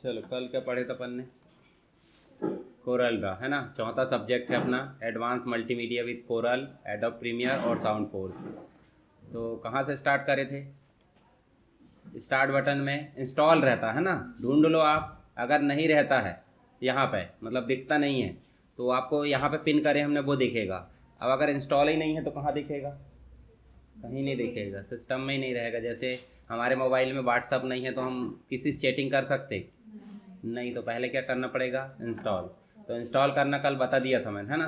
चलो कल क्या पढ़े था अपन ने? कोरल ड्रा है ना, चौथा सब्जेक्ट है अपना advance multimedia with Corel, Adobe Premiere और साउंड फोर्स। तो कहाँ से स्टार्ट करे थे? स्टार्ट बटन में इंस्टॉल रहता है ना, ढूंढ लो आप। अगर नहीं रहता है यहाँ पे, मतलब दिखता नहीं है, तो आपको यहाँ पे पिन करे हमने वो दिखेगा। अब अगर इंस्टॉल ही नहीं है तो कहाँ दिखेगा? कहीं नहीं दिखेगा, सिस्टम में ही नहीं रहेगा। जैसे हमारे मोबाइल में व्हाट्सअप नहीं है तो हम किसी से चैटिंग कर सकते नहीं, तो पहले क्या करना पड़ेगा? इंस्टॉल। तो इंस्टॉल करना कल बता दिया था मैंने, है ना।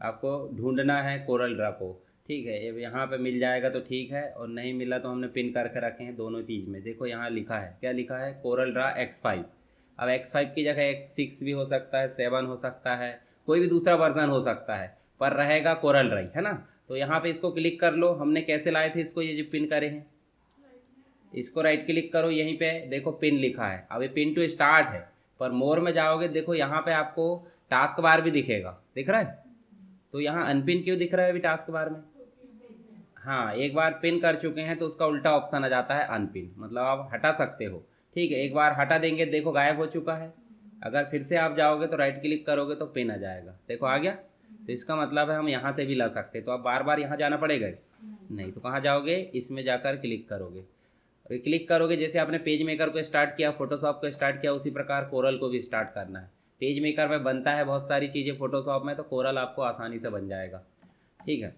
आपको ढूंढना है कोरल ड्रा को, ठीक है। ये यहाँ पे मिल जाएगा तो ठीक है, और नहीं मिला तो हमने पिन करके रखे हैं दोनों चीज़ में। देखो यहाँ लिखा है, क्या लिखा है? Corel Draw X5। अब X5 की जगह X6 भी हो सकता है, 7 हो सकता है, कोई भी दूसरा वर्जन हो सकता है, पर रहेगा कोरल ड्रा, है ना। तो यहाँ पे इसको क्लिक कर लो। हमने कैसे लाए थे इसको, ये जो पिन करे हैं, इसको राइट क्लिक करो, यहीं पे देखो पिन लिखा है। अब ये पिन टू स्टार्ट है, पर मोर में जाओगे देखो यहाँ पे आपको टास्क बार भी दिखेगा, दिख रहा है। तो यहाँ अनपिन क्यों दिख रहा है अभी टास्क बार में? हाँ, एक बार पिन कर चुके हैं तो उसका उल्टा ऑप्शन आ जाता है अनपिन, मतलब आप हटा सकते हो, ठीक है। एक बार हटा देंगे, देखो गायब हो चुका है। अगर फिर से आप जाओगे तो राइट क्लिक करोगे तो पिन आ जाएगा, देखो आ गया। तो इसका मतलब है हम यहाँ से भी ला सकते हैं। तो आप बार बार यहाँ जाना पड़ेगा नहीं, तो कहाँ जाओगे? इसमें जाकर क्लिक करोगे, और क्लिक करोगे। जैसे आपने पेज मेकर को स्टार्ट किया, फोटोशॉप को स्टार्ट किया, उसी प्रकार कोरल को भी स्टार्ट करना है। पेज मेकर में बनता है बहुत सारी चीज़ें फोटोशॉप में, तो कोरल आपको आसानी से बन जाएगा, ठीक है।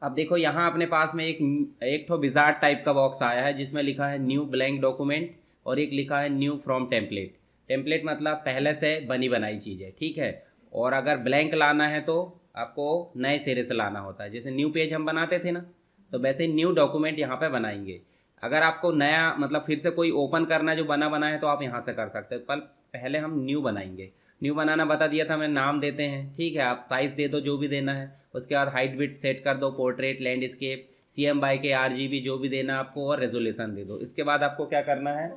अब देखो यहाँ अपने पास में एक तो विजार्ड टाइप का बॉक्स आया है जिसमें लिखा है न्यू ब्लैंक डॉक्यूमेंट, और एक लिखा है न्यू फ्रॉम टेम्पलेट। टेम्पलेट मतलब पहले से बनी बनाई चीज़ है, ठीक है। और अगर ब्लैंक लाना है तो आपको नए सिरे से लाना होता है। जैसे न्यू पेज हम बनाते थे ना, तो वैसे न्यू डॉक्यूमेंट यहाँ पे बनाएंगे। अगर आपको नया मतलब फिर से कोई ओपन करना है जो बना है, तो आप यहाँ से कर सकते हैं, पर पहले हम न्यू बनाएंगे। न्यू बनाना बता दिया था मैं, नाम देते हैं, ठीक है। आप साइज़ दे दो जो भी देना है, उसके बाद हाइट विड्थ सेट कर दो, पोर्ट्रेट, लैंडस्केप, CM/K, RGB जो भी देना आपको, और रेजोल्यूशन दे दो। इसके बाद आपको क्या करना है?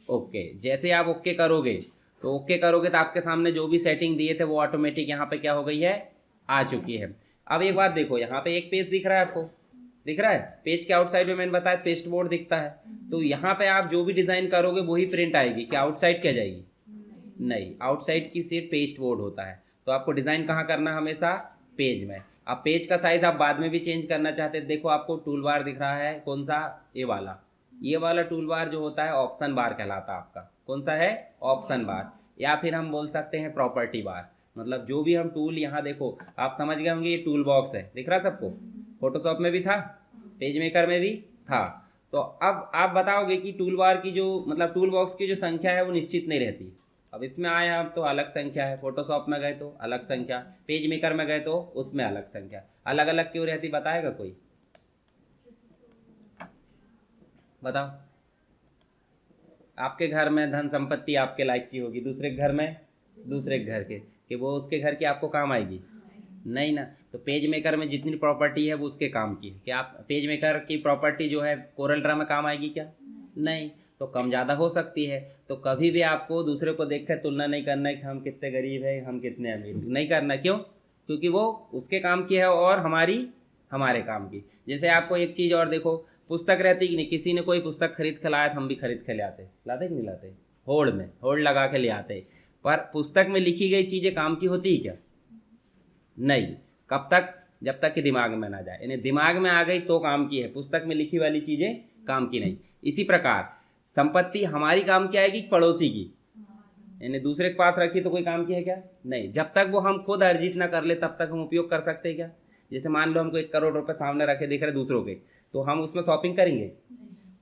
ओके। जैसे आप ओके करोगे तो आपके सामने जो भी सेटिंग दिए थे वो ऑटोमेटिक यहाँ पे क्या हो गई है? आ चुकी है। अब एक बात देखो, यहाँ पे एक पेज दिख रहा है आपको, दिख रहा है? पेज के आउटसाइड में मैंने बताया पेस्ट बोर्ड दिखता है। तो यहाँ पे आप जो भी डिज़ाइन करोगे वही प्रिंट आएगी। क्या आउटसाइड क्या जाएगी? नहीं, आउटसाइड की सिर्फ पेस्ट बोर्ड होता है। तो आपको डिज़ाइन कहाँ करना है? हमेशा पेज में। अब पेज का साइज आप बाद में भी चेंज करना चाहते हैं, देखो आपको टूल बार दिख रहा है, कौन सा? ये वाला टूल बार जो होता है ऑप्शन बार कहलाता है आपका। कौन सा है? ऑप्शन बार, या फिर हम बोल सकते हैं प्रॉपर्टी बार। मतलब जो भी हम टूल, यहाँ देखो आप समझ गए होंगे, ये टूल बॉक्स है, दिख रहा सबको? फोटोशॉप में भी था, पेज मेकर में भी था। तो अब आप बताओगे कि टूल बार की जो मतलब टूल बॉक्स की जो संख्या है वो निश्चित नहीं रहती। अब इसमें आए आप तो अलग संख्या है, फोटोशॉप में गए तो अलग संख्या, पेज मेकर में गए तो उसमें अलग संख्या। अलग अलग क्यों रहती, बताएगा कोई? बताओ। आपके घर में धन संपत्ति आपके लायक की होगी, दूसरे के घर में दूसरे के घर के, कि वो उसके घर की आपको काम आएगी? नहीं ना। तो पेज मेकर में जितनी प्रॉपर्टी है वो उसके काम की है। क्या आप पेज मेकर की प्रॉपर्टी जो है कोरल ड्रा में काम आएगी क्या? नहीं। तो कम ज़्यादा हो सकती है। तो कभी भी आपको दूसरे को देखकर तुलना नहीं करना है कि हम कितने गरीब हैं, हम कितने अमीर, नहीं करना। क्यों? क्योंकि वो उसके काम की है और हमारी हमारे काम की। जैसे आपको एक चीज़ और देखो, पुस्तक रहती कि नहीं, किसी ने कोई पुस्तक खरीद के लाया तो हम भी खरीद के ले आते, लाते कि नहीं लाते? होड़ में होड़ लगा के ले आते। पर पुस्तक में लिखी गई चीज़ें काम की होती है क्या? नहीं। कब तक? जब तक कि दिमाग में ना जाए। यानी दिमाग में आ गई तो काम की है, पुस्तक में लिखी वाली चीज़ें काम की नहीं। इसी प्रकार संपत्ति हमारी काम की आएगी पड़ोसी की, यानी दूसरे के पास रखी तो कोई काम की है क्या? नहीं। जब तक वो हम खुद अर्जित ना कर ले तब तक हम उपयोग कर सकते हैं क्या? जैसे मान लो हमको 1 करोड़ रुपए सामने रखे दिख रहे दूसरों के, तो हम उसमें शॉपिंग करेंगे?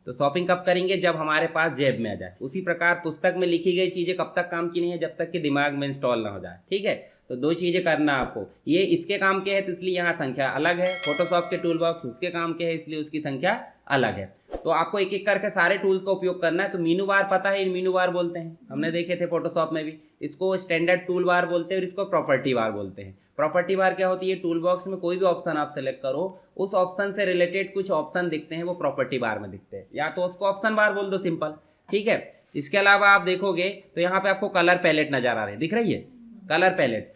तो शॉपिंग कब करेंगे? जब हमारे पास जेब में आ जाए। उसी प्रकार पुस्तक में लिखी गई चीज़ें कब तक काम की नहीं है? जब तक कि दिमाग में इंस्टॉल ना हो जाए, ठीक है। तो 2 चीज़ें करना आपको। ये इसके काम के है तो इसलिए यहाँ संख्या अलग है, फोटोशॉप के टूल बॉक्स उसके काम के है इसलिए उसकी संख्या अलग है। तो आपको एक एक करके सारे टूल्स का उपयोग करना है। तो मीनू बार पता है, मीनू बार बोलते हैं, हमने देखे थे फोटोशॉप में भी। इसको स्टैंडर्ड टूल बार बोलते हैं और इसको प्रॉपर्टी बार बोलते हैं। प्रॉपर्टी बार क्या होती है? टूल बॉक्स में कोई भी ऑप्शन आप सेलेक्ट करो, उस ऑप्शन से रिलेटेड कुछ ऑप्शन दिखते हैं वो प्रॉपर्टी बार में दिखते हैं, या तो उसको ऑप्शन बार बोल दो, सिंपल, ठीक है। इसके अलावा आप देखोगे तो यहाँ पे आपको कलर पैलेट नजर आ रहे हैं, दिख रही है? कलर पैलेट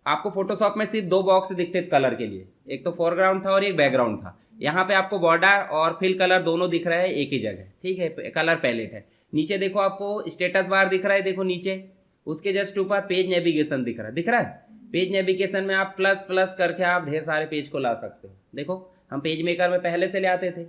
आपको फोटोशॉप में सिर्फ 2 बॉक्स दिखते थे कलर के लिए, एक तो फोरग्राउंड था और एक बैकग्राउंड था। यहाँ पे आपको बॉर्डर और फिल कलर दोनों दिख रहे हैं एक ही जगह, ठीक है, कलर पैलेट है। नीचे देखो आपको स्टेटस बार दिख रहा है, देखो नीचे उसके जस्ट ऊपर पेज नेविगेशन दिख रहा है। पेज नेविगेशन में आप प्लस प्लस करके आप ढेर सारे पेज को ला सकते हो। देखो हम पेज मेकर में पहले से ले आते थे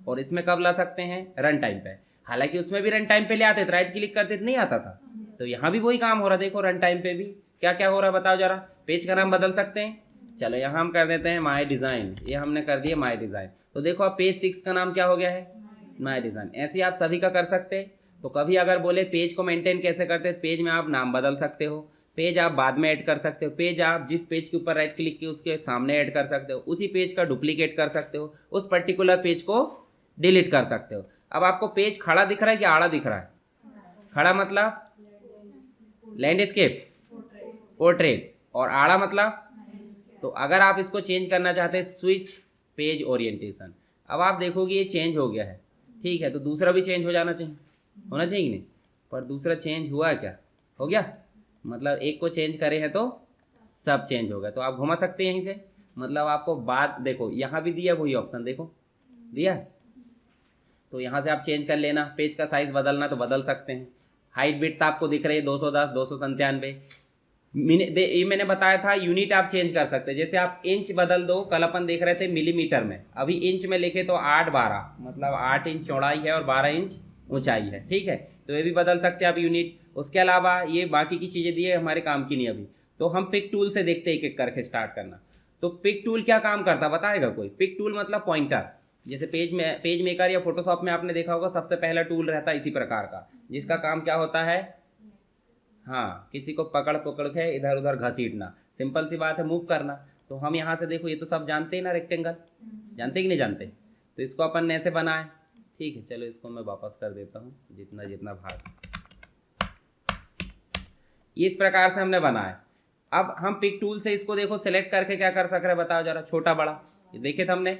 और इसमें कब ला सकते हैं, रन टाइम पे। हालांकि उसमें भी रन टाइम पे ले आते थे, राइट क्लिक करते तो नहीं आता था। तो यहाँ भी वही काम हो रहा है। देखो रन टाइम पे भी क्या क्या हो रहा है बताओ जरा। पेज का नाम बदल सकते हैं, चलो यहाँ हम कर देते हैं माई डिज़ाइन, ये हमने कर दिया माई डिज़ाइन। तो देखो अब पेज 6 का नाम क्या हो गया है, माई डिज़ाइन। ऐसे आप सभी का कर सकते हैं। तो कभी अगर बोले पेज को मेंटेन कैसे करते हैं, पेज में आप नाम बदल सकते हो, पेज आप बाद में ऐड कर सकते हो, पेज आप जिस पेज के ऊपर राइट क्लिक किए उसके सामने ऐड कर सकते हो, उसी पेज का डुप्लीकेट कर सकते हो, उस पर्टिकुलर पेज को डिलीट कर सकते हो। अब आपको पेज खड़ा दिख रहा है कि आड़ा दिख रहा है? खड़ा मतलब लैंडस्केप, पोर्ट्रेट, और आड़ा मतलब, तो अगर आप इसको चेंज करना चाहते हैं स्विच पेज ओरिएंटेशन। अब आप देखोगे ये चेंज हो गया है, ठीक है। तो दूसरा भी चेंज हो जाना चाहिए, होना चाहिए कि नहीं? पर दूसरा चेंज हुआ क्या, हो गया? मतलब एक को चेंज करे हैं तो सब चेंज हो गया। तो आप घुमा सकते हैं यहीं से, मतलब आपको बात देखो यहाँ भी दिया वही ऑप्शन, देखो दिया। तो यहाँ से आप चेंज कर लेना, पेज का साइज बदलना तो बदल सकते हैं। हाइट विड्थ आपको दिख रही है 210, 297। ये मैंने बताया था यूनिट आप चेंज कर सकते हैं। जैसे आप इंच बदल दो, कल अपन देख रहे थे मिलीमीटर में, अभी इंच में लिखे तो 8-12, मतलब 8 इंच चौड़ाई है और 12 इंच ऊंचाई है, ठीक है। तो ये भी बदल सकते हैं आप यूनिट। उसके अलावा ये बाकी की चीज़ें दी है हमारे काम की नहीं अभी। तो हम पिक टूल से देखते हैं एक एक करके स्टार्ट करना। तो पिक टूल क्या काम करता बताएगा कोई? पिक टूल मतलब पॉइंटर। जैसे पेज मेकर या फोटोशॉप में आपने देखा होगा सबसे पहला टूल रहता है इसी प्रकार का, जिसका काम क्या होता है, हाँ, किसी को पकड़ पकड़ के इधर उधर घसीटना, सिंपल सी बात है, मूव करना। तो हम यहाँ से देखो ये तो सब जानते हैं ना, रेक्टेंगल जानते कि नहीं जानते? तो इसको अपन ने ऐसे बनाए, ठीक है। चलो इसको मैं वापस कर देता हूँ, जितना जितना भाग, इस प्रकार से हमने बनाया। अब हम पिक टूल से इसको देखो सेलेक्ट करके क्या कर सक रहे हैं बताओ जरा, छोटा बड़ा, ये देखे थे हमने,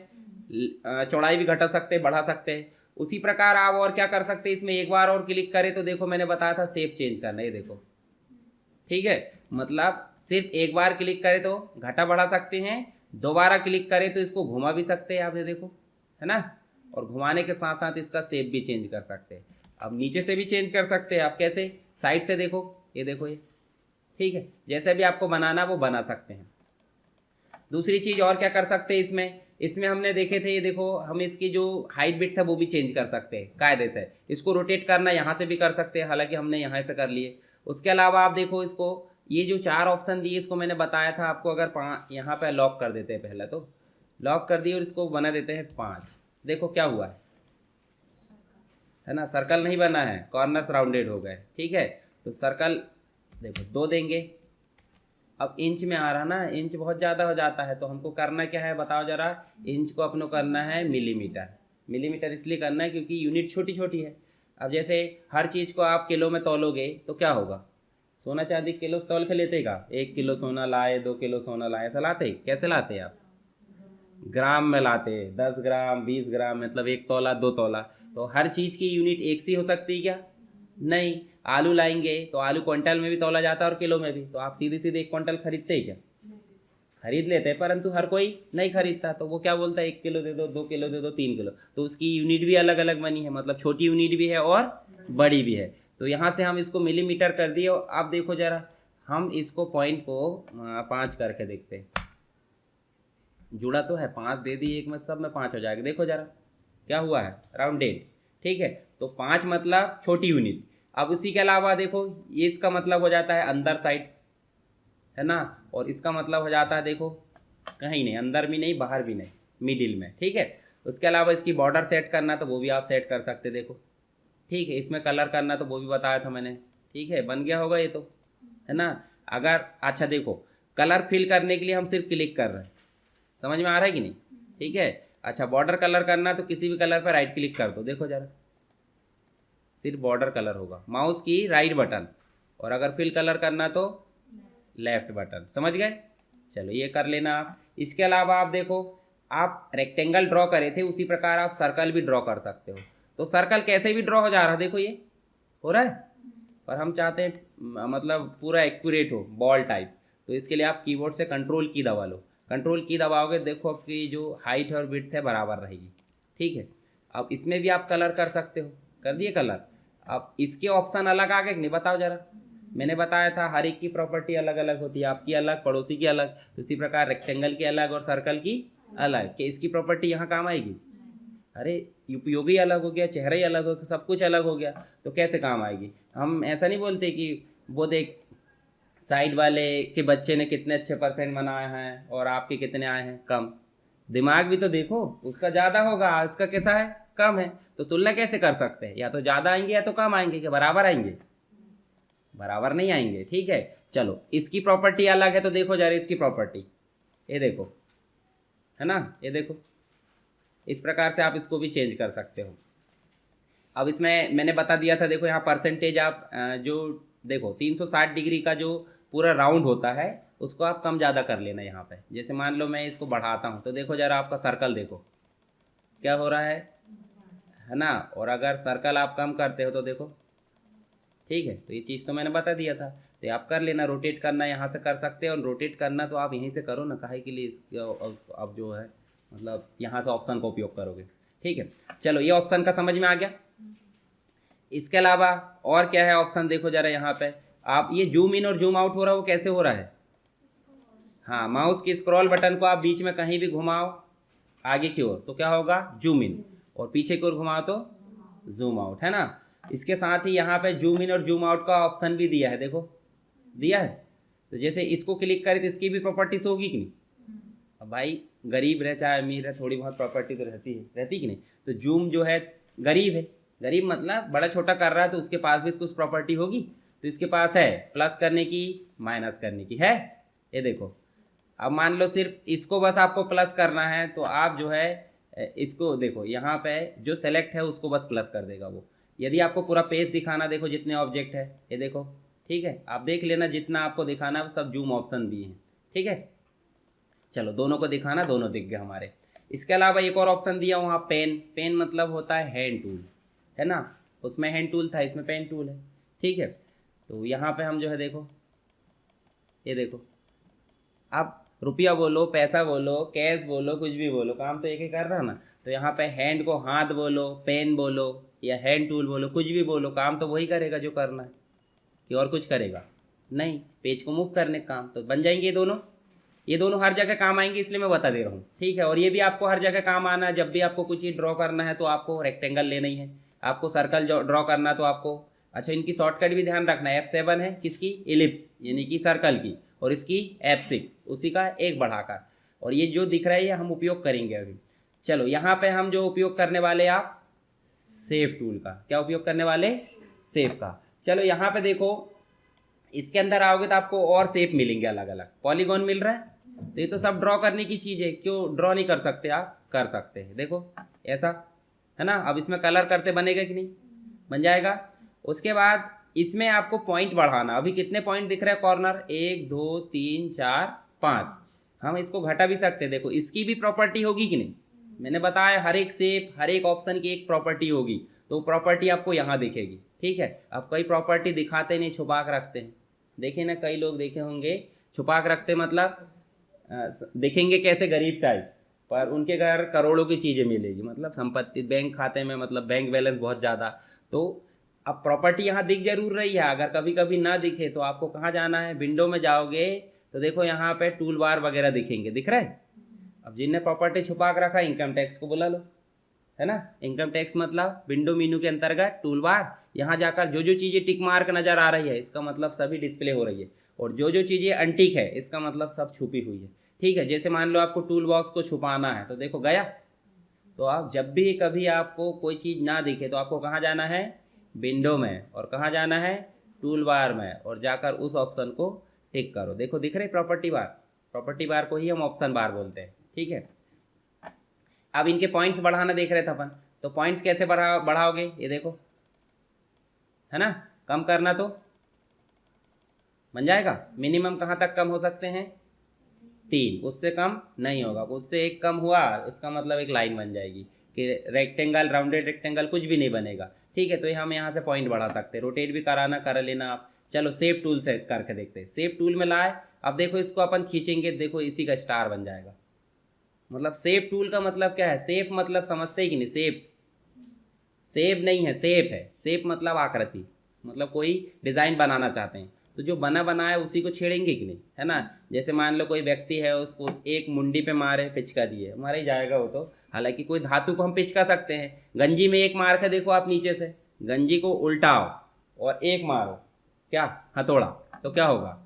चौड़ाई भी घटा सकते हैं, बढ़ा सकते हैं। उसी प्रकार आप और क्या कर सकते हैं, इसमें एक बार और क्लिक करें तो देखो मैंने बताया था शेप चेंज करना, ये देखो, ठीक है। मतलब सिर्फ एक बार क्लिक करें तो घटा बढ़ा सकते हैं, दोबारा क्लिक करें तो इसको घुमा भी सकते हैं आप, ये देखो, है ना। और घुमाने के साथ साथ इसका शेप भी चेंज कर सकते हैं। अब नीचे से भी चेंज कर सकते हैं आप, कैसे? साइड से देखो, ये देखो ये, ठीक है। जैसे भी आपको बनाना वो बना सकते हैं। दूसरी चीज़ और क्या कर सकते हैं इसमें हमने देखे थे, ये देखो, हम इसकी जो हाइट विड्थ है वो भी चेंज कर सकते हैं कायदे से। इसको रोटेट करना यहाँ से भी कर सकते हैं, हालांकि हमने यहाँ से कर लिए। उसके अलावा आप देखो इसको, ये जो 4 ऑप्शन दिए इसको मैंने बताया था आपको, अगर यहाँ पे लॉक कर देते हैं, पहले तो लॉक कर दिए और इसको बना देते हैं 5। देखो क्या हुआ है ना, सर्कल नहीं बना है, कॉर्नर्स राउंडेड हो गए, ठीक है। तो सर्कल देखो 2 देंगे। अब इंच में आ रहा ना, इंच बहुत ज़्यादा हो जाता है, तो हमको करना क्या है बताओ जरा। इंच को अपनों करना है मिलीमीटर। मिलीमीटर इसलिए करना है क्योंकि यूनिट छोटी छोटी है। अब जैसे हर चीज़ को आप किलो में तौलोगे तो क्या होगा, सोना चांदी किलो तौल के लेते का, 1 किलो सोना लाए, 2 किलो सोना लाए, ऐसा लाते? कैसे लाते आप? ग्राम में लाते, 10 ग्राम 20 ग्राम, मतलब 1 तौला 2 तौला। तो हर चीज़ की यूनिट एक सी हो सकती है क्या? नहीं। आलू लाएंगे तो आलू क्विंटल में भी तौला जाता है और किलो में भी, तो आप सीधे सीधे 1 क्विंटल खरीदते हैं क्या? खरीद लेते हैं, परंतु हर कोई नहीं खरीदता। तो वो क्या बोलता है, 1 किलो दे दो, 2 किलो दे दो, 3 किलो। तो उसकी यूनिट भी अलग अलग बनी है, मतलब छोटी यूनिट भी है और बड़ी भी है। तो यहाँ से हम इसको मिलीमीटर कर दिए। और आप देखो जरा, हम इसको पॉइंट को 5 करके देखते हैं, जुड़ा तो है, 5 दे दी एक में, सब में 5 हो जाएगा। देखो जरा क्या हुआ है, राउंडेड, ठीक है। तो 5 मतलब छोटी यूनिट। अब उसी के अलावा देखो, ये इसका मतलब हो जाता है अंदर साइड, है ना। और इसका मतलब हो जाता है देखो, कहीं नहीं, अंदर भी नहीं बाहर भी नहीं, मिडिल में, ठीक है। उसके अलावा इसकी बॉर्डर सेट करना तो वो भी आप सेट कर सकते, देखो, ठीक है। इसमें कलर करना तो वो भी बताया था मैंने, ठीक है। बन गया होगा ये तो, है ना। अगर अच्छा देखो, कलर फिल करने के लिए हम सिर्फ क्लिक कर रहे हैं, समझ में आ रहा है कि नहीं, ठीक है। अच्छा, बॉर्डर कलर करना तो किसी भी कलर पर राइट क्लिक कर दो, देखो जरा, सिर्फ बॉर्डर कलर होगा, माउस की राइट बटन, और अगर फिल कलर करना तो लेफ्ट बटन, समझ गए। चलो ये कर लेना आप। इसके अलावा आप देखो, आप रेक्टेंगल ड्रॉ करे थे, उसी प्रकार आप सर्कल भी ड्रॉ कर सकते हो। तो सर्कल कैसे भी ड्रॉ हो जा रहा है, देखो ये हो रहा है, पर हम चाहते हैं मतलब पूरा एक्यूरेट हो, बॉल टाइप। तो इसके लिए आप कीबोर्ड से कंट्रोल की दबा लो, कंट्रोल की दबाओगे, देखो आपकी जो हाइट और विड्थ है बराबर रहेगी, ठीक है। अब इसमें भी आप कलर कर सकते हो, कर दिए कलर। अब इसके ऑप्शन अलग आ गए कि नहीं, बताओ जरा। मैंने बताया था हर एक की प्रॉपर्टी अलग अलग होती है, आपकी अलग, पड़ोसी की अलग, तो इसी प्रकार रेक्टेंगल की अलग और सर्कल की अलग। कि इसकी प्रॉपर्टी यहाँ काम आएगी? अरे उपयोगी अलग हो गया, चेहरा ही अलग हो गया, सब कुछ अलग हो गया, तो कैसे काम आएगी? हम ऐसा नहीं बोलते कि वो देख साइड वाले के बच्चे ने कितने अच्छे परसेंट बनाए हैं और आपके कितने आए हैं कम। दिमाग भी तो देखो, उसका ज़्यादा होगा, इसका कैसा है, कम है। तो तुलना कैसे कर सकते हैं? या तो ज़्यादा आएंगे या तो कम आएंगे, कि बराबर आएंगे? बराबर नहीं आएंगे। ठीक है, चलो इसकी प्रॉपर्टी अलग है, तो देखो जरा इसकी प्रॉपर्टी, ये देखो, है ना, ये देखो, इस प्रकार से आप इसको भी चेंज कर सकते हो। अब इसमें मैंने बता दिया था, देखो यहाँ परसेंटेज आप जो देखो 360 डिग्री का जो पूरा राउंड होता है उसको आप कम ज़्यादा कर लेना यहाँ पे। जैसे मान लो मैं इसको बढ़ाता हूँ, तो देखो जरा आपका सर्कल देखो क्या हो रहा है ना। और अगर सर्कल आप कम करते हो तो देखो, ठीक है, तो ये चीज़ तो मैंने बता दिया था, तो आप कर लेना। रोटेट करना यहाँ से कर सकते हो, और रोटेट करना तो आप यहीं से करो ना, काहे के लिए अब जो है मतलब यहाँ से ऑप्शन का उपयोग करोगे। ठीक है, चलो ये ऑप्शन का समझ में आ गया। इसके अलावा और क्या है ऑप्शन, देखो जरा यहाँ पे आप, ये जूम इन और जूम आउट हो रहा है, वो कैसे हो रहा है? हाँ, माउस के स्क्रॉल बटन को आप बीच में कहीं भी घुमाओ आगे की ओर तो क्या होगा, जूम इन, और पीछे की ओर घुमाओ तो जूम आउट, है ना। इसके साथ ही यहाँ पे जूम इन और जूम आउट का ऑप्शन भी दिया है, देखो दिया है। तो जैसे इसको क्लिक करें तो इसकी भी प्रॉपर्टीज होगी कि नहीं? अब भाई गरीब रहे चाहे अमीर है, थोड़ी बहुत प्रॉपर्टी तो रहती कि नहीं। तो जूम जो है गरीब है, गरीब मतलब बड़ा छोटा कर रहा है, तो उसके पास भी कुछ प्रॉपर्टी होगी। तो इसके पास है प्लस करने की, माइनस करने की, है ये देखो। अब मान लो सिर्फ इसको बस आपको प्लस करना है, तो आप जो है इसको देखो यहाँ पे जो सेलेक्ट है उसको बस प्लस कर देगा वो। यदि आपको पूरा पेज दिखाना, देखो जितने ऑब्जेक्ट है ये देखो, ठीक है, आप देख लेना जितना आपको दिखाना है, सब जूम ऑप्शन भी हैं। ठीक है, चलो दोनों को दिखाना, दोनों दिख गए हमारे। इसके अलावा एक और ऑप्शन दिया वहाँ पेन। पेन मतलब होता है हैंड टूल, है ना, उसमें हैंड टूल था, इसमें पेन टूल है। ठीक है, तो यहाँ पे हम जो है देखो, ये देखो, आप रुपया बोलो, पैसा बोलो, कैश बोलो, कुछ भी बोलो, काम तो एक ही कर रहा है ना। तो यहाँ पे हैंड को हाथ बोलो, पेन बोलो या हैंड टूल बोलो, कुछ भी बोलो, काम तो वही करेगा जो करना है, कि और कुछ करेगा नहीं। पेज को मूव करने का काम, तो बन जाएंगे ये दोनों हर जगह काम आएंगे, इसलिए मैं बता दे रहा हूँ। ठीक है, और ये भी आपको हर जगह काम आना है। जब भी आपको कुछ ही ड्रॉ करना है तो आपको रेक्टेंगल लेना ही है, आपको सर्कल ड्रॉ करना तो आपको, अच्छा इनकी शॉर्टकट भी ध्यान रखना है। F7 है किसकी, इलिप्स यानी कि सर्कल की, और इसकी F6 उसी का एक बढ़ाकर। और ये जो दिख रहा है ये हम उपयोग करेंगे अभी। चलो यहाँ पे हम जो उपयोग करने वाले, आप सेव टूल का क्या उपयोग करने वाले, सेव का। चलो यहाँ पे देखो, इसके अंदर आओगे तो आपको और शेप मिलेंगे अलग अलग। पॉलीगॉन मिल रहा है, तो ये तो सब ड्रॉ करने की चीज़ है, क्यों ड्रॉ नहीं कर सकते? आप कर सकते हैं, देखो ऐसा, है ना। अब इसमें कलर करते बनेगा कि नहीं, बन जाएगा। उसके बाद इसमें आपको पॉइंट बढ़ाना। अभी कितने पॉइंट दिख रहे हैं कॉर्नर, 1 2 3 4 5। हम इसको घटा भी सकते हैं, देखो इसकी भी प्रॉपर्टी होगी कि नहीं। मैंने बताया हर एक शेप, हर एक ऑप्शन की एक प्रॉपर्टी होगी, तो प्रॉपर्टी आपको यहाँ दिखेगी। ठीक है, अब कई प्रॉपर्टी दिखाते नहीं, छुपा के रखते हैं। देखे ना, कई लोग देखे होंगे छुपा के रखते, मतलब देखेंगे कैसे गरीब टाइप, पर उनके घर करोड़ों की चीज़ें मिलेगी, मतलब संपत्ति बैंक खाते में, मतलब बैंक बैलेंस बहुत ज़्यादा। तो अब प्रॉपर्टी यहाँ दिख जरूर रही है। अगर कभी कभी ना दिखे तो आपको कहाँ जाना है, विंडो में जाओगे तो देखो यहाँ पे टूल बार वगैरह दिखेंगे, दिख रहा है। अब जिनने प्रॉपर्टी छुपा के रखा, इनकम टैक्स को बुला लो, है ना। इनकम टैक्स मतलब विंडो मीनू के अंतर्गत टूल बार, यहाँ जाकर जो जो चीज़ें टिक मार्क नज़र आ रही है इसका मतलब सभी डिस्प्ले हो रही है, और जो जो चीज़ें अनटिक है इसका मतलब सब छुपी हुई है। ठीक है, जैसे मान लो आपको टूल बॉक्स को छुपाना है, तो देखो गया। तो आप जब भी कभी आपको कोई चीज़ ना दिखे तो आपको कहाँ जाना है, विंडो में, और कहाँ जाना है, टूल बार में, और जाकर उस ऑप्शन को टिक करो। देखो दिख रही प्रॉपर्टी बार, प्रॉपर्टी बार को ही हम ऑप्शन बार बोलते हैं। ठीक है, अब इनके पॉइंट्स बढ़ाना देख रहे थे अपन, तो पॉइंट्स कैसे बढ़ाओगे, ये देखो, है ना। कम करना तो बन जाएगा, मिनिमम कहाँ तक कम हो सकते हैं, 3, उससे कम नहीं होगा। उससे एक कम हुआ इसका मतलब एक लाइन बन जाएगी, कि रेक्टेंगल, राउंडेड रेक्टेंगल कुछ भी नहीं बनेगा। ठीक है, तो हम यहाँ से पॉइंट बढ़ा सकते हैं, रोटेट भी कराना कर लेना आप। चलो सेव टूल से करके देखते हैं। सेव टूल में लाए, अब देखो इसको अपन खींचेंगे, देखो इसी का स्टार बन जाएगा। मतलब सेव टूल का मतलब क्या है, सेफ मतलब समझते ही कि नहीं, सेफ शेप नहीं है, शेप है। शेप मतलब आकृति, मतलब कोई डिज़ाइन बनाना चाहते हैं तो जो बना बनाया उसी को छेड़ेंगे कि नहीं, है ना। जैसे मान लो कोई व्यक्ति है, उसको एक मुंडी पे मारे, पिचका दिए, मारा ही जाएगा वो तो। हालांकि कोई धातु को हम पिचका सकते हैं। गंजी में एक मार के देखो आप, नीचे से गंजी को उल्टाओ और एक मारो, क्या हथौड़ा, तो क्या होगा,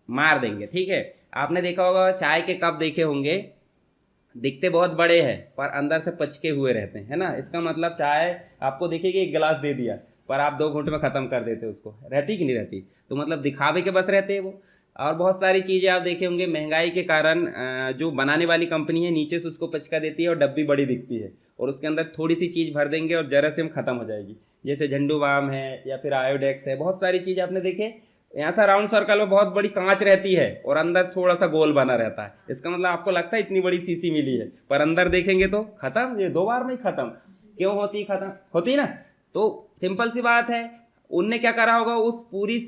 मार देंगे। ठीक है, आपने देखा होगा चाय के कप देखे होंगे, दिखते बहुत बड़े हैं पर अंदर से पचके हुए रहते हैं, है ना। इसका मतलब चाय आपको दिखेगी एक गिलास दे दिया, पर आप 2 घंटे में ख़त्म कर देते उसको, रहती कि नहीं रहती। तो मतलब दिखावे के बस रहते हैं वो। और बहुत सारी चीज़ें आप देखे होंगे, महंगाई के कारण जो बनाने वाली कंपनी है नीचे से उसको पचका देती है और डब्बी बड़ी दिखती है, और उसके अंदर थोड़ी सी चीज़ भर देंगे और जरा से हम ख़त्म हो जाएगी। जैसे झंडू बाम है या फिर आयोडेक्स है, बहुत सारी चीज़ आपने देखे। यहाँ सा राउंड सर्कल में बहुत बड़ी कांच रहती है और अंदर थोड़ा सा गोल बना रहता है। इसका मतलब आपको लगता है इतनी बड़ी शीशी मिली है, पर अंदर देखेंगे तो खत्म, ये 2 बार में ही खत्म। क्यों होती, खत्म होती ना। तो सिंपल सी बात है, उनने क्या करा होगा, उस पूरी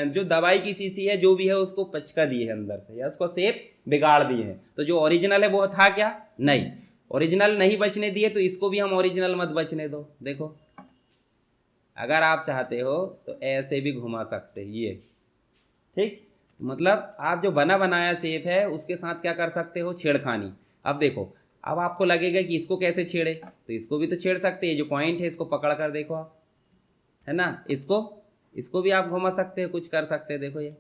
जो दवाई की शीशी है जो भी है उसको पचका दिए है अंदर से, या उसको शेप बिगाड़ दिए हैं। तो जो ओरिजिनल है वो था क्या, नहीं, ओरिजिनल नहीं बचने दिए, तो इसको भी हम ओरिजिनल मत बचने दो। देखो अगर आप चाहते हो तो ऐसे भी घुमा सकते हैं ये, ठीक। मतलब आप जो बना बनाया शेप है उसके साथ क्या कर सकते हो, छेड़खानी। अब देखो, अब आपको लगेगा कि इसको कैसे छेड़े, तो इसको भी तो छेड़ सकते हैं। जो पॉइंट है इसको पकड़ कर देखो आप, है ना, इसको भी आप घुमा सकते हो, कुछ कर सकते हैं। देखो ये,